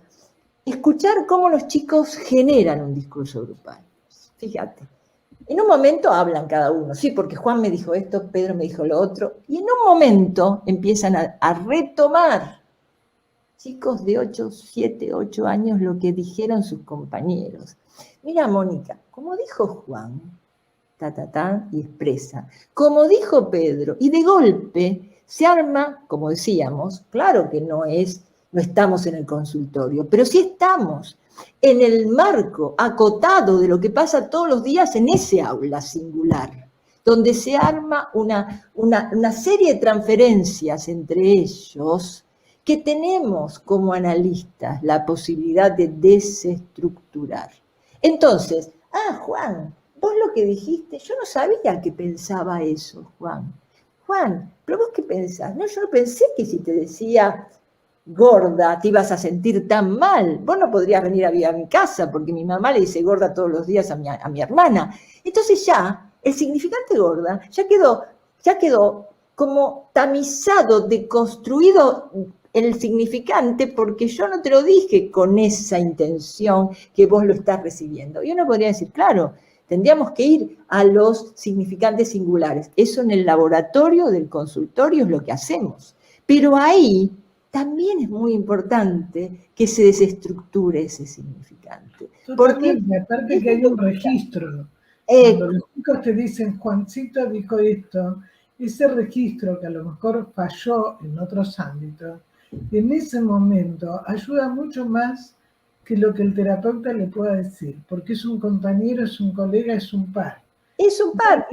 escuchar cómo los chicos generan un discurso grupal. Fíjate, en un momento hablan cada uno, sí, porque Juan me dijo esto, Pedro me dijo lo otro, y en un momento empiezan a retomar chicos de 7, 8 años lo que dijeron sus compañeros. Mira, Mónica, como dijo Juan, y expresa, como dijo Pedro, y de golpe se arma, como decíamos, claro que no estamos en el consultorio, pero sí estamos en el marco acotado de lo que pasa todos los días en ese aula singular, donde se arma una serie de transferencias entre ellos, que tenemos como analistas la posibilidad de desestructurar. Entonces, Juan, vos lo que dijiste, yo no sabía que pensaba eso, Juan. Juan, ¿pero vos qué pensás? No, yo no pensé que si te decía gorda te ibas a sentir tan mal. Vos no podrías venir a vivir a mi casa porque mi mamá le dice gorda todos los días a mi hermana. Entonces ya, el significante gorda ya quedó como tamizado, deconstruido el significante, porque yo no te lo dije con esa intención que vos lo estás recibiendo. Y uno podría decir, claro, tendríamos que ir a los significantes singulares. Eso en el laboratorio del consultorio es lo que hacemos. Pero ahí también es muy importante que se desestructure ese significante. Totalmente, porque aparte que hay un registro. Cuando los chicos te dicen, Juancito dijo esto, ese registro que a lo mejor falló en otros ámbitos, en ese momento ayuda mucho más que lo que el terapeuta le pueda decir, porque es un compañero, es un colega, es un par. Es un par.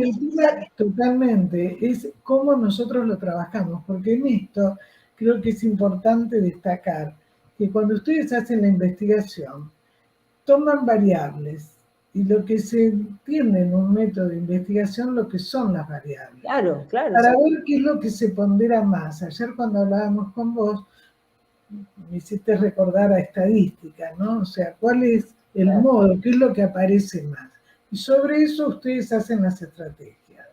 Totalmente, es cómo nosotros lo trabajamos, porque en esto creo que es importante destacar que cuando ustedes hacen la investigación, toman variables, y lo que se entiende en un método de investigación, lo que son las variables. Claro. Para ver qué es lo que se pondera más. Ayer cuando hablábamos con vos, me hiciste recordar a estadística, ¿no? O sea, ¿cuál es el modo? ¿Qué es lo que aparece más? Y sobre eso ustedes hacen las estrategias.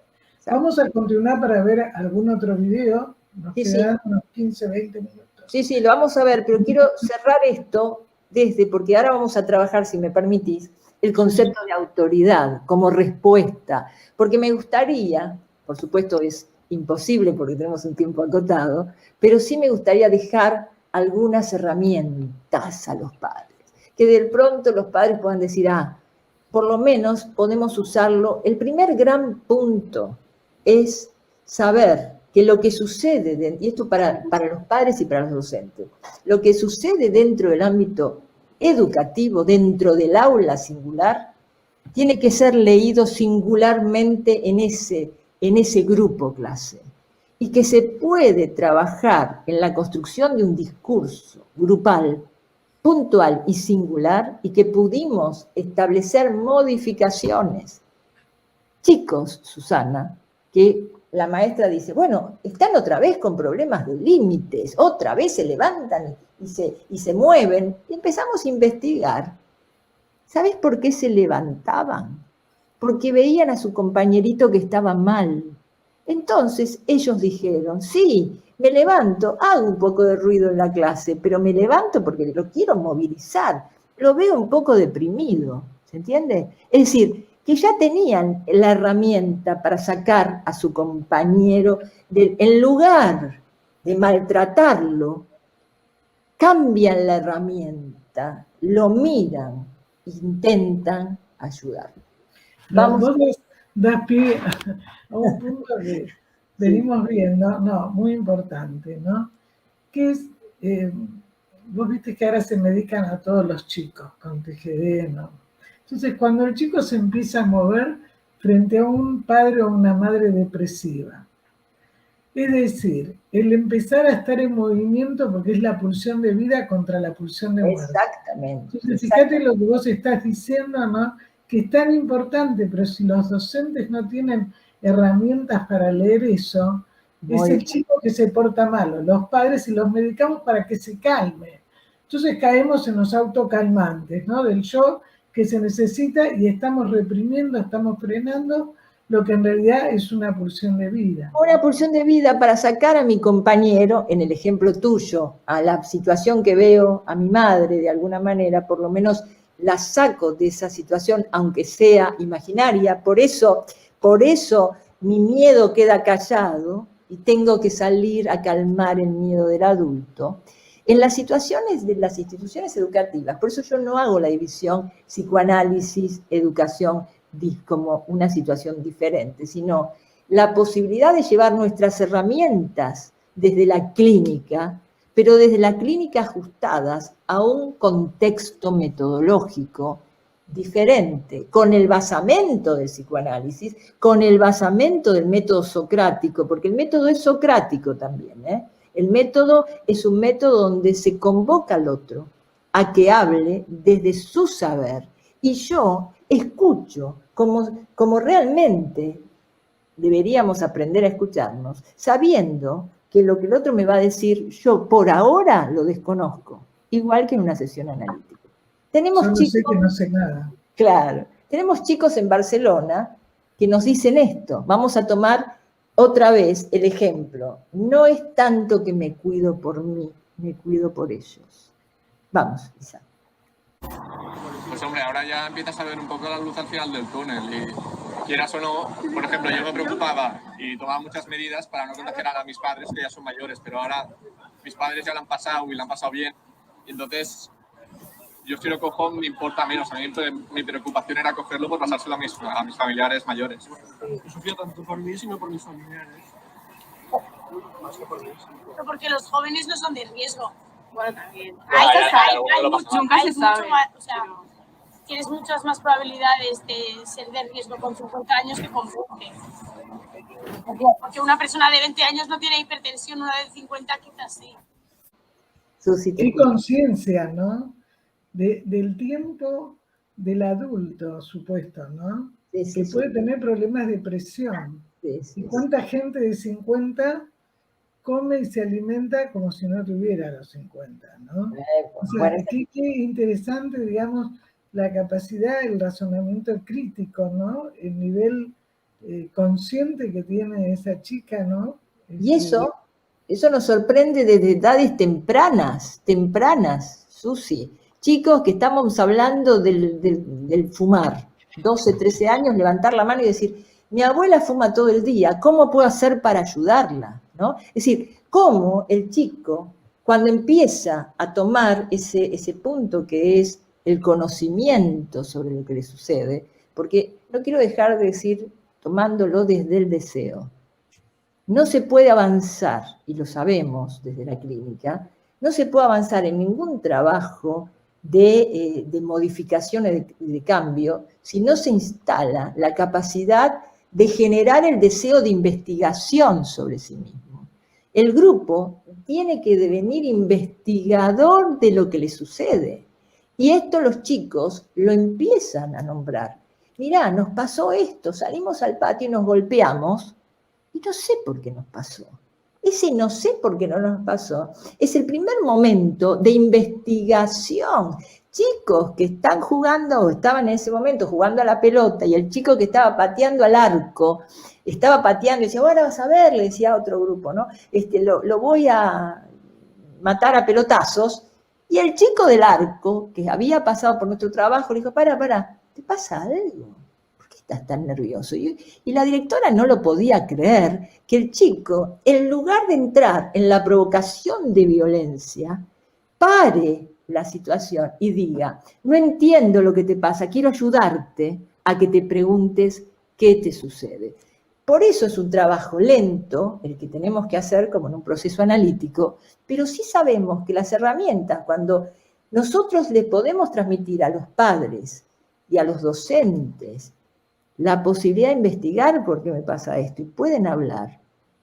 Vamos a continuar para ver algún otro video. Nos quedan unos 15, 20 minutos. Sí, lo vamos a ver, pero quiero cerrar esto porque ahora vamos a trabajar, si me permitís, el concepto de autoridad como respuesta, porque me gustaría, por supuesto es imposible porque tenemos un tiempo acotado, pero sí me gustaría dejar algunas herramientas a los padres, que de pronto los padres puedan decir, por lo menos podemos usarlo. El primer gran punto es saber que lo que sucede, y esto para los padres y para los docentes, lo que sucede dentro del ámbito educativo, dentro del aula singular, tiene que ser leído singularmente en ese grupo clase, y que se puede trabajar en la construcción de un discurso grupal, puntual y singular, y que pudimos establecer modificaciones. Chicos, Susana, que la maestra dice, bueno, están otra vez con problemas de límites, otra vez se levantan y se mueven, y empezamos a investigar. ¿Sabes por qué se levantaban? Porque veían a su compañerito que estaba mal. Entonces ellos dijeron, sí, me levanto, hago un poco de ruido en la clase, pero me levanto porque lo quiero movilizar, lo veo un poco deprimido, ¿se entiende? Es decir, que ya tenían la herramienta para sacar a su compañero, en lugar de maltratarlo, cambian la herramienta, lo miran, intentan ayudarlo. Vos das pie a un punto que venimos viendo, muy importante, ¿no? Que es, vos viste que ahora se medican a todos los chicos con TGD, ¿no? Entonces, cuando el chico se empieza a mover frente a un padre o una madre depresiva, es decir, el empezar a estar en movimiento porque es la pulsión de vida contra la pulsión de muerte. Exactamente. Entonces, fíjate lo que vos estás diciendo, ¿no? Que es tan importante, pero si los docentes no tienen herramientas para leer eso, es el chico que se porta malo, los padres, y los medicamos para que se calme. Entonces caemos en los autocalmantes, ¿no? Del yo que se necesita, y estamos reprimiendo, estamos frenando lo que en realidad es una pulsión de vida. Una pulsión de vida para sacar a mi compañero, en el ejemplo tuyo, a la situación que veo a mi madre, de alguna manera, por lo menos la saco de esa situación, aunque sea imaginaria. Por eso mi miedo queda callado y tengo que salir a calmar el miedo del adulto. En las situaciones de las instituciones educativas, por eso yo no hago la división psicoanálisis, educación, como una situación diferente, sino la posibilidad de llevar nuestras herramientas desde la clínica, pero desde la clínica ajustadas a un contexto metodológico diferente, con el basamento del psicoanálisis, con el basamento del método socrático, porque el método es socrático también, ¿eh? El método es un método donde se convoca al otro a que hable desde su saber, y yo escucho como realmente deberíamos aprender a escucharnos, sabiendo que lo que el otro me va a decir, yo por ahora lo desconozco, igual que en una sesión analítica. Tenemos yo chicos, sé que no sé nada. Claro, tenemos chicos en Barcelona que nos dicen esto. Vamos a tomar otra vez el ejemplo. No es tanto que me cuido por mí, me cuido por ellos. Vamos, Isa. Pues hombre, ahora ya empiezas a ver un poco la luz al final del túnel y quieras o no, por ejemplo, yo me preocupaba y tomaba muchas medidas para no contagiar a mis padres que ya son mayores, pero ahora mis padres ya lo han pasado y lo han pasado bien, y entonces yo si lo cojo me importa menos. A mí mi preocupación era cogerlo por pasárselo a mis familiares mayores. Sofía, tanto por mí sino por mis familiares. Más que por mí. Pero porque los jóvenes no son de riesgo. Bueno, también. Nunca se sabe. O sea, tienes muchas más probabilidades de ser de riesgo con 50 años que con 20. Porque una persona de 20 años no tiene hipertensión, una de 50 quizás sí. Qué conciencia, ¿no? Del tiempo del adulto, supuesto, ¿no? Sí, sí, que puede tener problemas de presión. Sí, sí, ¿Y cuánta gente de 50 come y se alimenta como si no tuviera los 50, ¿no? O sea, qué interesante, digamos, la capacidad, el razonamiento crítico, ¿no? El nivel consciente que tiene esa chica, ¿no? Y eso nos sorprende desde edades tempranas, Susi. chicos que estamos hablando del fumar, 12, 13 años, levantar la mano y decir, mi abuela fuma todo el día, ¿cómo puedo hacer para ayudarla? ¿No? Es decir, cómo el chico, cuando empieza a tomar ese punto que es el conocimiento sobre lo que le sucede, porque no quiero dejar de decir, tomándolo desde el deseo, no se puede avanzar, y lo sabemos desde la clínica, no se puede avanzar en ningún trabajo de modificaciones, de cambio, si no se instala la capacidad de generar el deseo de investigación sobre sí mismo. El grupo tiene que devenir investigador de lo que le sucede. Y esto los chicos lo empiezan a nombrar. Mirá, nos pasó esto, salimos al patio y nos golpeamos, y no sé por qué nos pasó. Ese no sé por qué no nos pasó es el primer momento de investigación. Chicos que están jugando, o estaban en ese momento jugando a la pelota, y el chico que estaba pateando al arco, estaba pateando y decía, bueno, vas a ver, le decía a otro grupo, ¿no? Lo voy a matar a pelotazos. Y el chico del arco, que había pasado por nuestro trabajo, le dijo, para, ¿te pasa algo? ¿Por qué estás tan nervioso? Y la directora no lo podía creer, que el chico, en lugar de entrar en la provocación de violencia, pare la situación y diga, no entiendo lo que te pasa, quiero ayudarte a que te preguntes qué te sucede. Por eso es un trabajo lento, el que tenemos que hacer como en un proceso analítico, pero sí sabemos que las herramientas, cuando nosotros le podemos transmitir a los padres y a los docentes la posibilidad de investigar por qué me pasa esto, y pueden hablar,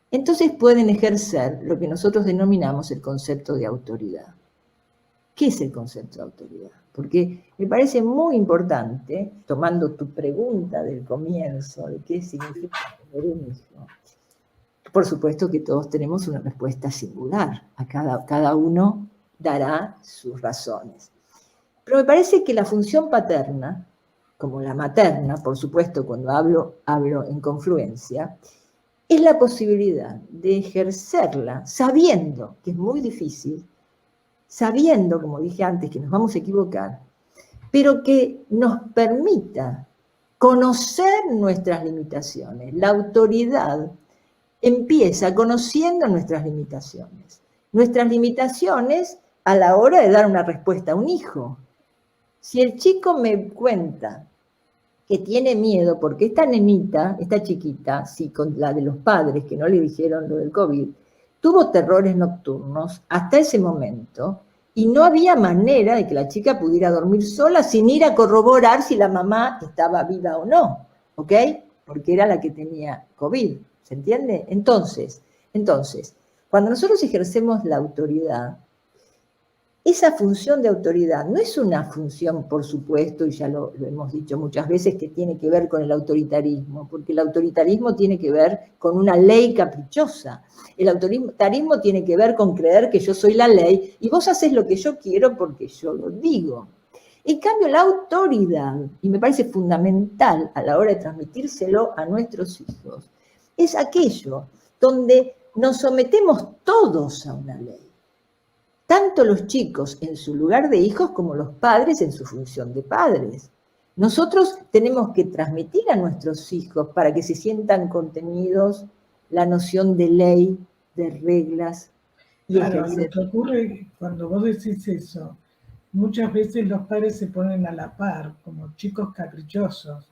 entonces pueden ejercer lo que nosotros denominamos el concepto de autoridad. ¿Qué es el concepto de autoridad? Porque me parece muy importante, tomando tu pregunta del comienzo, de qué significa tener un hijo. Por supuesto que todos tenemos una respuesta singular, cada uno dará sus razones. Pero me parece que la función paterna, como la materna, por supuesto, cuando hablo en confluencia, es la posibilidad de ejercerla sabiendo que es muy difícil, sabiendo, como dije antes, que nos vamos a equivocar, pero que nos permita conocer nuestras limitaciones. La autoridad empieza conociendo nuestras limitaciones. Nuestras limitaciones a la hora de dar una respuesta a un hijo. Si el chico me cuenta que tiene miedo porque esta nenita, esta chiquita, sí, con la de los padres que no le dijeron lo del COVID, tuvo terrores nocturnos hasta ese momento y no había manera de que la chica pudiera dormir sola sin ir a corroborar si la mamá estaba viva o no, ¿ok? Porque era la que tenía COVID, ¿se entiende? Entonces, cuando nosotros ejercemos la autoridad, esa función de autoridad no es una función, por supuesto, y ya lo hemos dicho muchas veces, que tiene que ver con el autoritarismo, porque el autoritarismo tiene que ver con una ley caprichosa. El autoritarismo tiene que ver con creer que yo soy la ley y vos haces lo que yo quiero porque yo lo digo. En cambio, la autoridad, y me parece fundamental a la hora de transmitírselo a nuestros hijos, es aquello donde nos sometemos todos a una ley. Tanto los chicos en su lugar de hijos como los padres en su función de padres. Nosotros tenemos que transmitir a nuestros hijos para que se sientan contenidos la noción de ley, de reglas. Y claro, lo que ocurre cuando vos decís eso, muchas veces los padres se ponen a la par, como chicos caprichosos.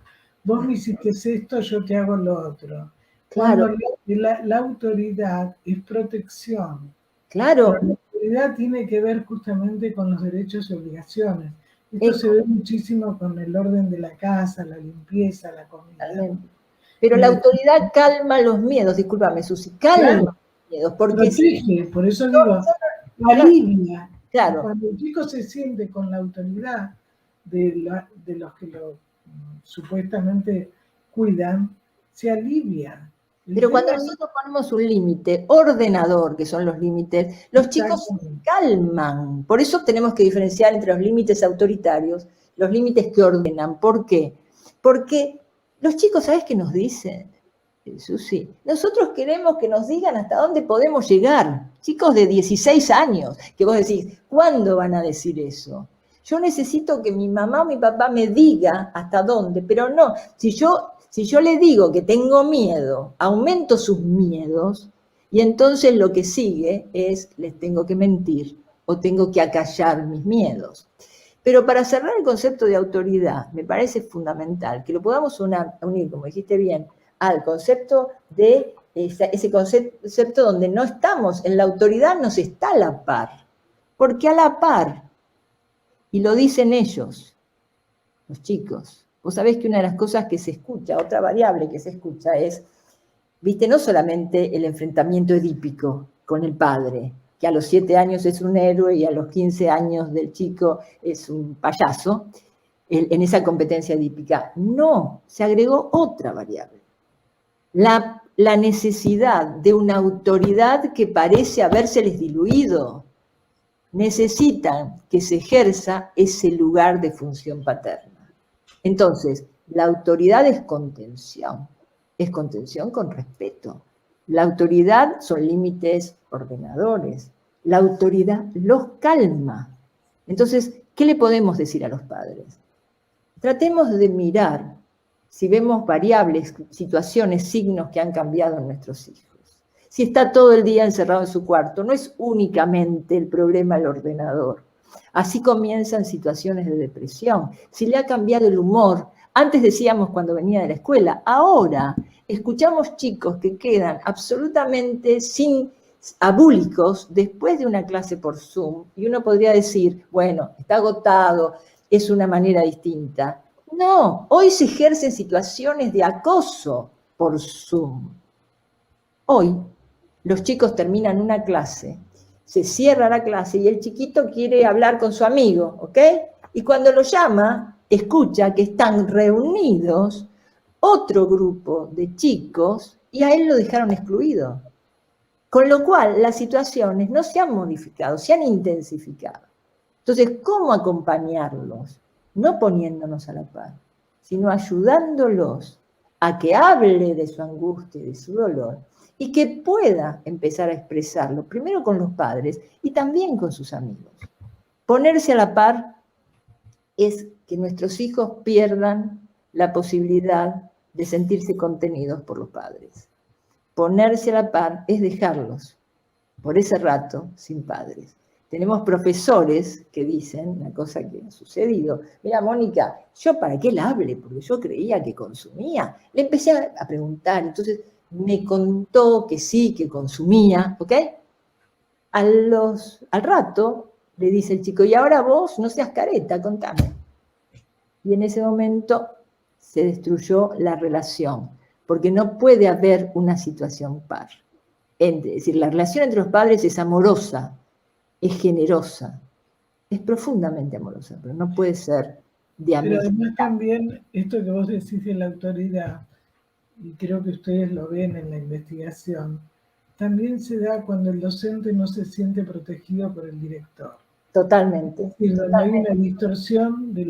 Vos me hiciste esto, yo te hago lo otro. Claro. Cuando la autoridad es protección. Claro. La autoridad tiene que ver justamente con los derechos y obligaciones. Esto se ve muchísimo con el orden de la casa, la limpieza, la comida. Pero la autoridad calma los miedos, discúlpame, Susi, calma los miedos. Porque protege, por eso digo, alivia. Claro. Cuando el chico se siente con la autoridad de los que lo supuestamente cuidan, se alivia. Pero cuando nosotros ponemos un límite ordenador, que son los límites, los chicos se calman. Por eso tenemos que diferenciar entre los límites autoritarios, los límites que ordenan. ¿Por qué? Porque los chicos, ¿sabes qué nos dicen? Susi, nosotros queremos que nos digan hasta dónde podemos llegar. Chicos de 16 años, que vos decís, ¿cuándo van a decir eso? Yo necesito que mi mamá o mi papá me diga hasta dónde, pero no, si yo le digo que tengo miedo, aumento sus miedos, y entonces lo que sigue es, les tengo que mentir o tengo que acallar mis miedos. Pero para cerrar el concepto de autoridad, me parece fundamental que lo podamos unir, como dijiste bien, al concepto de ese concepto donde no estamos, en la autoridad nos está a la par, porque a la par, y lo dicen ellos, los chicos, vos sabés que una de las cosas que se escucha, otra variable que se escucha es, viste, no solamente el enfrentamiento edípico con el padre, que a los 7 años es un héroe y a los 15 años del chico es un payaso, en esa competencia edípica. No, se agregó otra variable. La necesidad de una autoridad que parece habérseles diluido. Necesitan que se ejerza ese lugar de función paterna. Entonces, la autoridad es contención con respeto. La autoridad son límites ordenadores. La autoridad los calma. Entonces, ¿qué le podemos decir a los padres? Tratemos de mirar si vemos variables, situaciones, signos que han cambiado en nuestros hijos. Si está todo el día encerrado en su cuarto, no es únicamente el problema del ordenador. Así comienzan situaciones de depresión. Si le ha cambiado el humor, antes decíamos cuando venía de la escuela, ahora escuchamos chicos que quedan absolutamente abúlicos después de una clase por Zoom, y uno podría decir, bueno, está agotado, es una manera distinta. No, hoy se ejercen situaciones de acoso por Zoom. Hoy los chicos terminan una clase, se cierra la clase y el chiquito quiere hablar con su amigo, ¿ok? Y cuando lo llama, escucha que están reunidos otro grupo de chicos y a él lo dejaron excluido. Con lo cual, las situaciones no se han modificado, se han intensificado. Entonces, ¿cómo acompañarlos? No poniéndonos a la par, sino ayudándolos a que hable de su angustia y de su dolor y que pueda empezar a expresarlo, primero con los padres y también con sus amigos. Ponerse a la par es que nuestros hijos pierdan la posibilidad de sentirse contenidos por los padres. Ponerse a la par es dejarlos por ese rato sin padres. Tenemos profesores que dicen una cosa que ha sucedido. Mira, Mónica, ¿yo para qué la hable? Porque yo creía que consumía. Le empecé a preguntar, entonces me contó que sí, que consumía, ¿ok? Al rato le dice el chico, y ahora vos no seas careta, contame. Y en ese momento se destruyó la relación, porque no puede haber una situación par. Es decir, la relación entre los padres es amorosa, es generosa, es profundamente amorosa, pero no puede ser de amistad. Pero además también esto que vos decís de la autoridad, y creo que ustedes lo ven en la investigación, también se da cuando el docente no se siente protegido por el director. Totalmente. Es decir, donde hay una distorsión de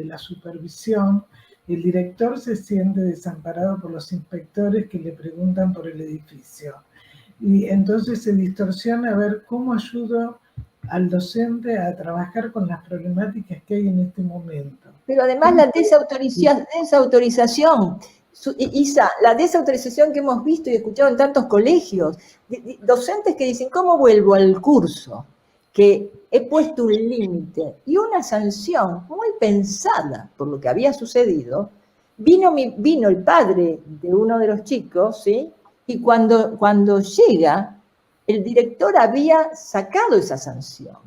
la supervisión, el director se siente desamparado por los inspectores que le preguntan por el edificio. Y entonces se distorsiona a ver cómo ayudo al docente a trabajar con las problemáticas que hay en este momento. Pero además la desautorización, Isa, la desautorización que hemos visto y escuchado en tantos colegios, docentes que dicen, ¿cómo vuelvo al curso? Que he puesto un límite y una sanción muy pensada por lo que había sucedido. Vino el padre de uno de los chicos, ¿sí? Y cuando llega, el director había sacado esa sanción.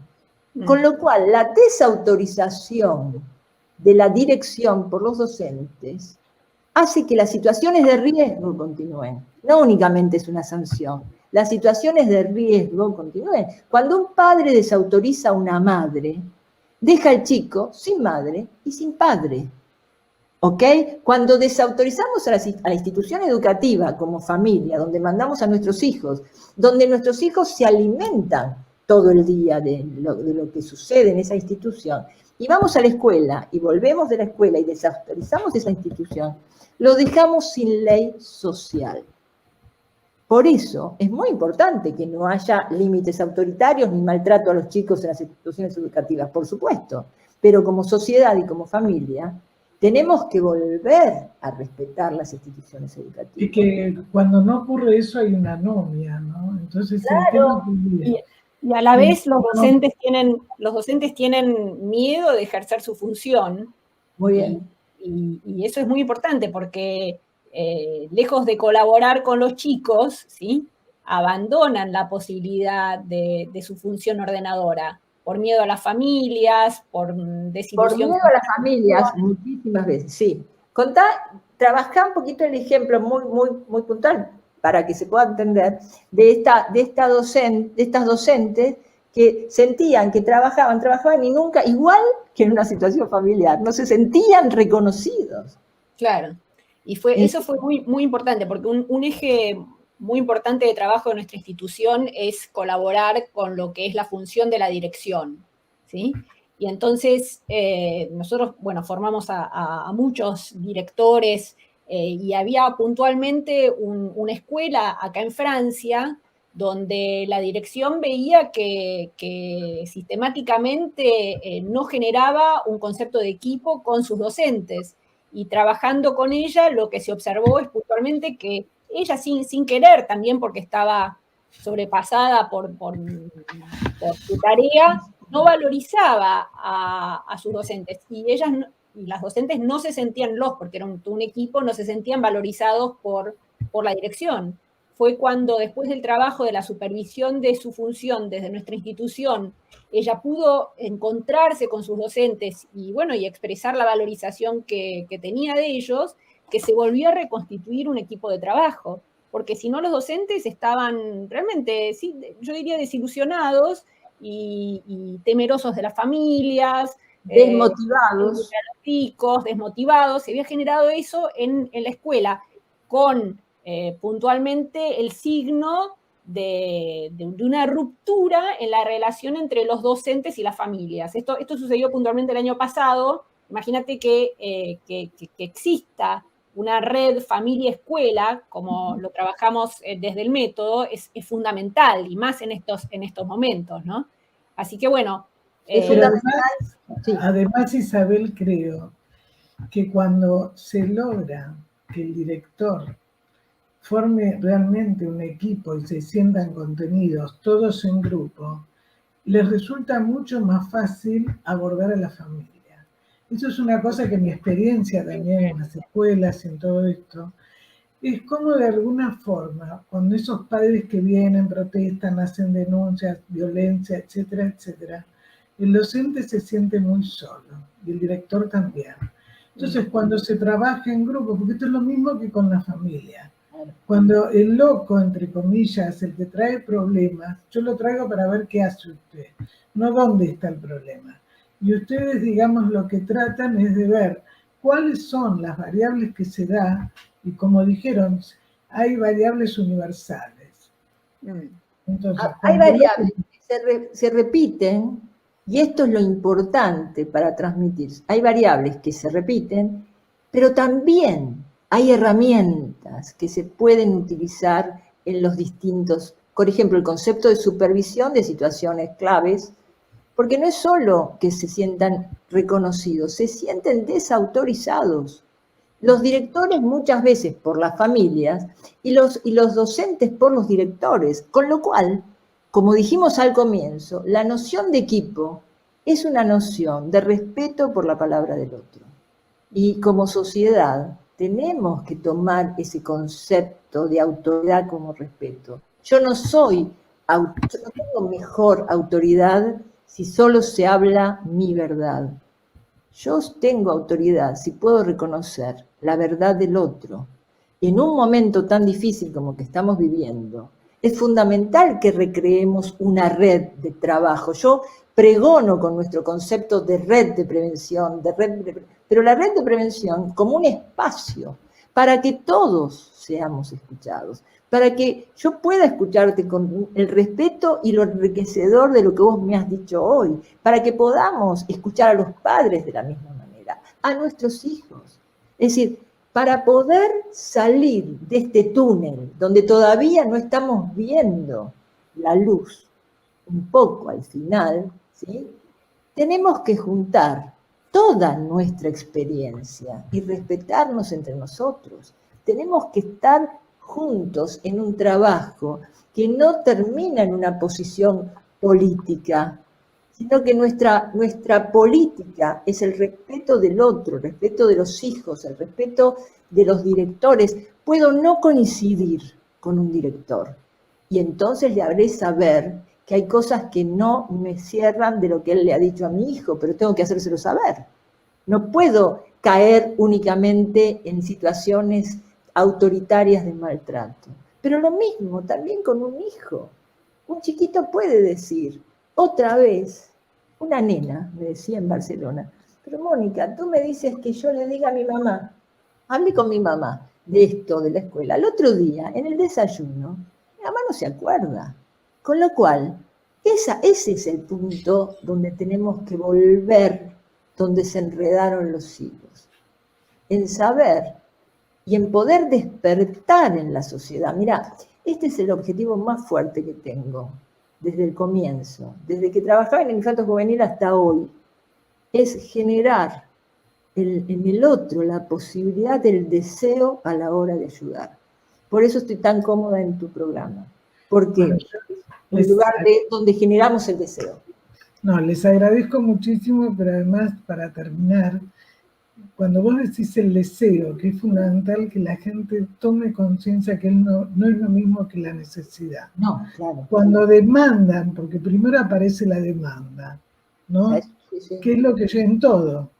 Con lo cual, la desautorización de la dirección por los docentes hace que las situaciones de riesgo continúen. No únicamente es una sanción, las situaciones de riesgo continúen. Cuando un padre desautoriza a una madre, deja al chico sin madre y sin padre. ¿Ok? Cuando desautorizamos a la institución educativa como familia, donde mandamos a nuestros hijos, donde nuestros hijos se alimentan todo el día de lo que sucede en esa institución, y vamos a la escuela y volvemos de la escuela y desautorizamos esa institución, lo dejamos sin ley social. Por eso es muy importante que no haya límites autoritarios ni maltrato a los chicos en las instituciones educativas, por supuesto. pero como sociedad y como familia, tenemos que volver a respetar las instituciones educativas. Y que cuando no ocurre eso hay una anomia, ¿no? Entonces, claro. Y a la vez los docentes tienen miedo de ejercer su función. Muy bien. Y eso es muy importante porque lejos de colaborar con los chicos, ¿sí?, abandonan la posibilidad de su función ordenadora por miedo a las familias, por desilusión. Por miedo a las familias, muchísimas veces, sí. Trabajá un poquito el ejemplo muy puntual para que se pueda entender de estas docentes que sentían que trabajaban y nunca, igual que en una situación familiar, no se sentían reconocidos. Claro, y eso fue muy importante, porque un eje muy importante de trabajo de nuestra institución es colaborar con lo que es la función de la dirección, ¿sí? Y entonces nosotros, bueno, formamos a muchos directores y había puntualmente una escuela acá en Francia donde la dirección veía que sistemáticamente no generaba un concepto de equipo con sus docentes. Y trabajando con ella, lo que se observó es puntualmente que ella sin querer, también porque estaba sobrepasada por su tarea, no valorizaba a sus docentes. Y las docentes no se sentían porque era un equipo, no se sentían valorizados por la dirección. Fue cuando, después del trabajo de la supervisión de su función desde nuestra institución, ella pudo encontrarse con sus docentes y expresar la valorización que tenía de ellos, que se volvió a reconstituir un equipo de trabajo. Porque si no, los docentes estaban realmente, sí, yo diría, desilusionados y temerosos de las familias, desmotivados. De los chicos, desmotivados. Se había generado eso en la escuela, con puntualmente el signo de una ruptura en la relación entre los docentes y las familias. Esto sucedió puntualmente el año pasado. Imagínate que exista una red familia-escuela, como lo trabajamos desde el método, es fundamental, y más en estos momentos, ¿no? Así que bueno. Además, Isabel, creo que cuando se logra que el director forme realmente un equipo y se sientan contenidos todos en grupo, les resulta mucho más fácil abordar a la familia. Eso es una cosa que mi experiencia también en las escuelas y en todo esto, es como de alguna forma, cuando esos padres que vienen, protestan, hacen denuncias, violencia, etcétera, etcétera, el docente se siente muy solo y el director también. Entonces, cuando se trabaja en grupo, porque esto es lo mismo que con la familia, cuando el loco, entre comillas, el que trae problemas, yo lo traigo para ver qué hace usted, no dónde está el problema. Y ustedes, digamos, lo que tratan es de ver cuáles son las variables que se da, y como dijeron, hay variables universales. Entonces, hay variables que se repiten, y esto es lo importante para transmitir. Hay variables que se repiten, pero también hay herramientas que se pueden utilizar en los distintos, por ejemplo, el concepto de supervisión de situaciones claves, porque no es solo que se sientan reconocidos, se sienten desautorizados. Los directores muchas veces por las familias y los docentes por los directores, con lo cual, como dijimos al comienzo, la noción de equipo es una noción de respeto por la palabra del otro. Y como sociedad tenemos que tomar ese concepto de autoridad como respeto. Yo no tengo mejor autoridad si solo se habla mi verdad. Yo tengo autoridad si puedo reconocer la verdad del otro. En un momento tan difícil como que estamos viviendo, es fundamental que recreemos una red de trabajo. Yo pregono con nuestro concepto de red de prevención, pero la red de prevención como un espacio para que todos seamos escuchados, para que yo pueda escucharte con el respeto y lo enriquecedor de lo que vos me has dicho hoy, para que podamos escuchar a los padres de la misma manera, a nuestros hijos. Es decir, para poder salir de este túnel donde todavía no estamos viendo la luz un poco al final, ¿sí? Tenemos que juntar toda nuestra experiencia y respetarnos entre nosotros. Tenemos que estar juntos en un trabajo que no termina en una posición política, sino que nuestra política es el respeto del otro, el respeto de los hijos, el respeto de los directores. Puedo no coincidir con un director y entonces le haré saber que hay cosas que no me cierran de lo que él le ha dicho a mi hijo, pero tengo que hacérselo saber. No puedo caer únicamente en situaciones autoritarias de maltrato. Pero lo mismo también con un hijo. Un chiquito puede decir, otra vez, una nena me decía en Barcelona, pero Mónica, tú me dices que yo le diga a mi mamá, hablé con mi mamá de esto, de la escuela. El otro día, en el desayuno, mi mamá no se acuerda. Con lo cual, ese es el punto donde tenemos que volver, donde se enredaron los hilos. En saber y en poder despertar en la sociedad. Mirá, este es el objetivo más fuerte que tengo desde el comienzo, desde que trabajaba en el infanto juvenil hasta hoy, es generar en el otro la posibilidad del deseo a la hora de ayudar. Por eso estoy tan cómoda en tu programa, porque es un lugar donde generamos el deseo. No, les agradezco muchísimo, pero además, para terminar, cuando vos decís el deseo, que es fundamental que la gente tome conciencia que no es lo mismo que la necesidad. No, claro. Cuando demandan, porque primero aparece la demanda, ¿no? Sí, sí. Que es lo que llega en todo,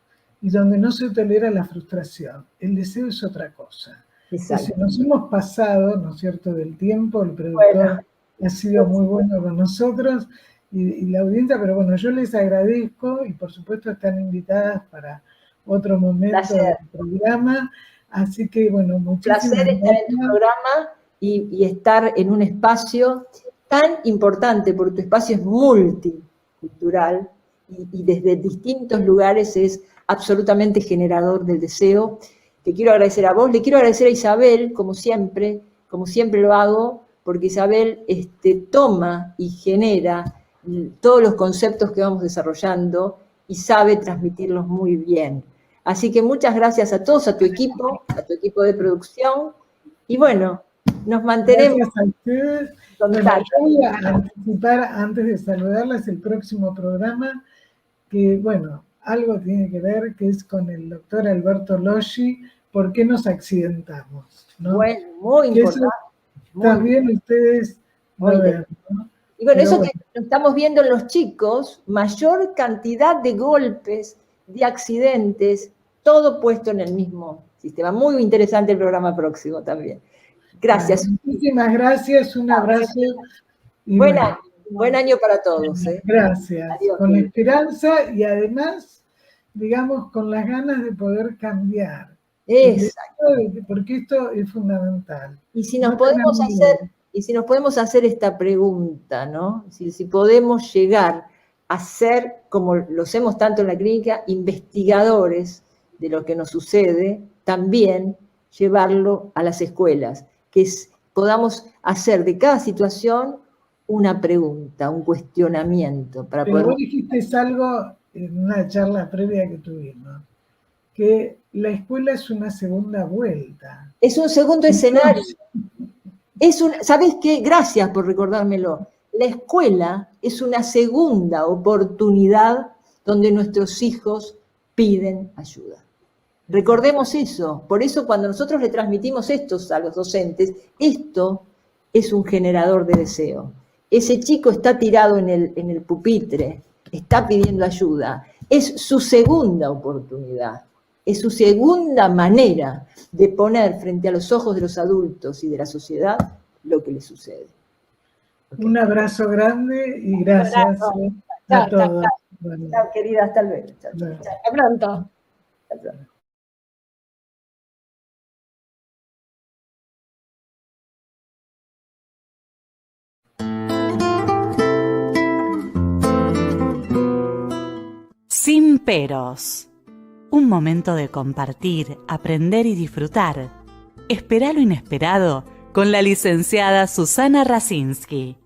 y donde no se tolera la frustración. El deseo es otra cosa. Entonces, nos hemos pasado, ¿no es cierto?, del tiempo, el productor ha sido muy bueno con nosotros, y la audiencia, pero bueno, yo les agradezco, y por supuesto están invitadas para otro momento del programa, así que bueno, muchísimas placer estar en tu programa y estar en un espacio tan importante, porque tu espacio es multicultural y desde distintos lugares es absolutamente generador del deseo. Te quiero agradecer a vos, le quiero agradecer a Isabel, como siempre lo hago, porque Isabel toma y genera todos los conceptos que vamos desarrollando y sabe transmitirlos muy bien. Así que muchas gracias a todos, a tu equipo de producción, y bueno, nos mantenemos. Gracias a ustedes. Bueno, yo voy a anticipar, antes de saludarles, el próximo programa, que bueno, algo tiene que ver, que es con el doctor Alberto Loggi, ¿por qué nos accidentamos? ¿No? Bueno, muy importante. También ustedes lo ven, ¿no? Y bueno, eso que lo estamos viendo en los chicos, mayor cantidad de golpes, de accidentes, todo puesto en el mismo sistema. Muy interesante el programa próximo también. Gracias. Muchísimas gracias, un abrazo. Y buen año para todos. Gracias. Adiós, con esperanza y además, digamos, con las ganas de poder cambiar. Exacto. Porque esto es fundamental. Y si nos podemos hacer esta pregunta, ¿no? Si podemos llegar a ser, como lo hacemos tanto en la clínica, investigadores de lo que nos sucede, también llevarlo a las escuelas, que podamos hacer de cada situación una pregunta, un cuestionamiento. Pero vos dijiste algo en una charla previa que tuvimos, que la escuela es una segunda vuelta. Es un segundo escenario. ¿Sabés qué? Gracias por recordármelo. La escuela es una segunda oportunidad donde nuestros hijos piden ayuda. Recordemos eso. Por eso cuando nosotros le transmitimos esto a los docentes, esto es un generador de deseo. Ese chico está tirado en el pupitre, está pidiendo ayuda. Es su segunda oportunidad. Es su segunda manera de poner frente a los ojos de los adultos y de la sociedad lo que le sucede. Un abrazo grande y gracias a todos. Chao, querida, hasta luego. Chao. Hasta pronto. Hasta pronto. Sin peros. Un momento de compartir, aprender y disfrutar. Espera lo inesperado con la licenciada Susana Rasinski.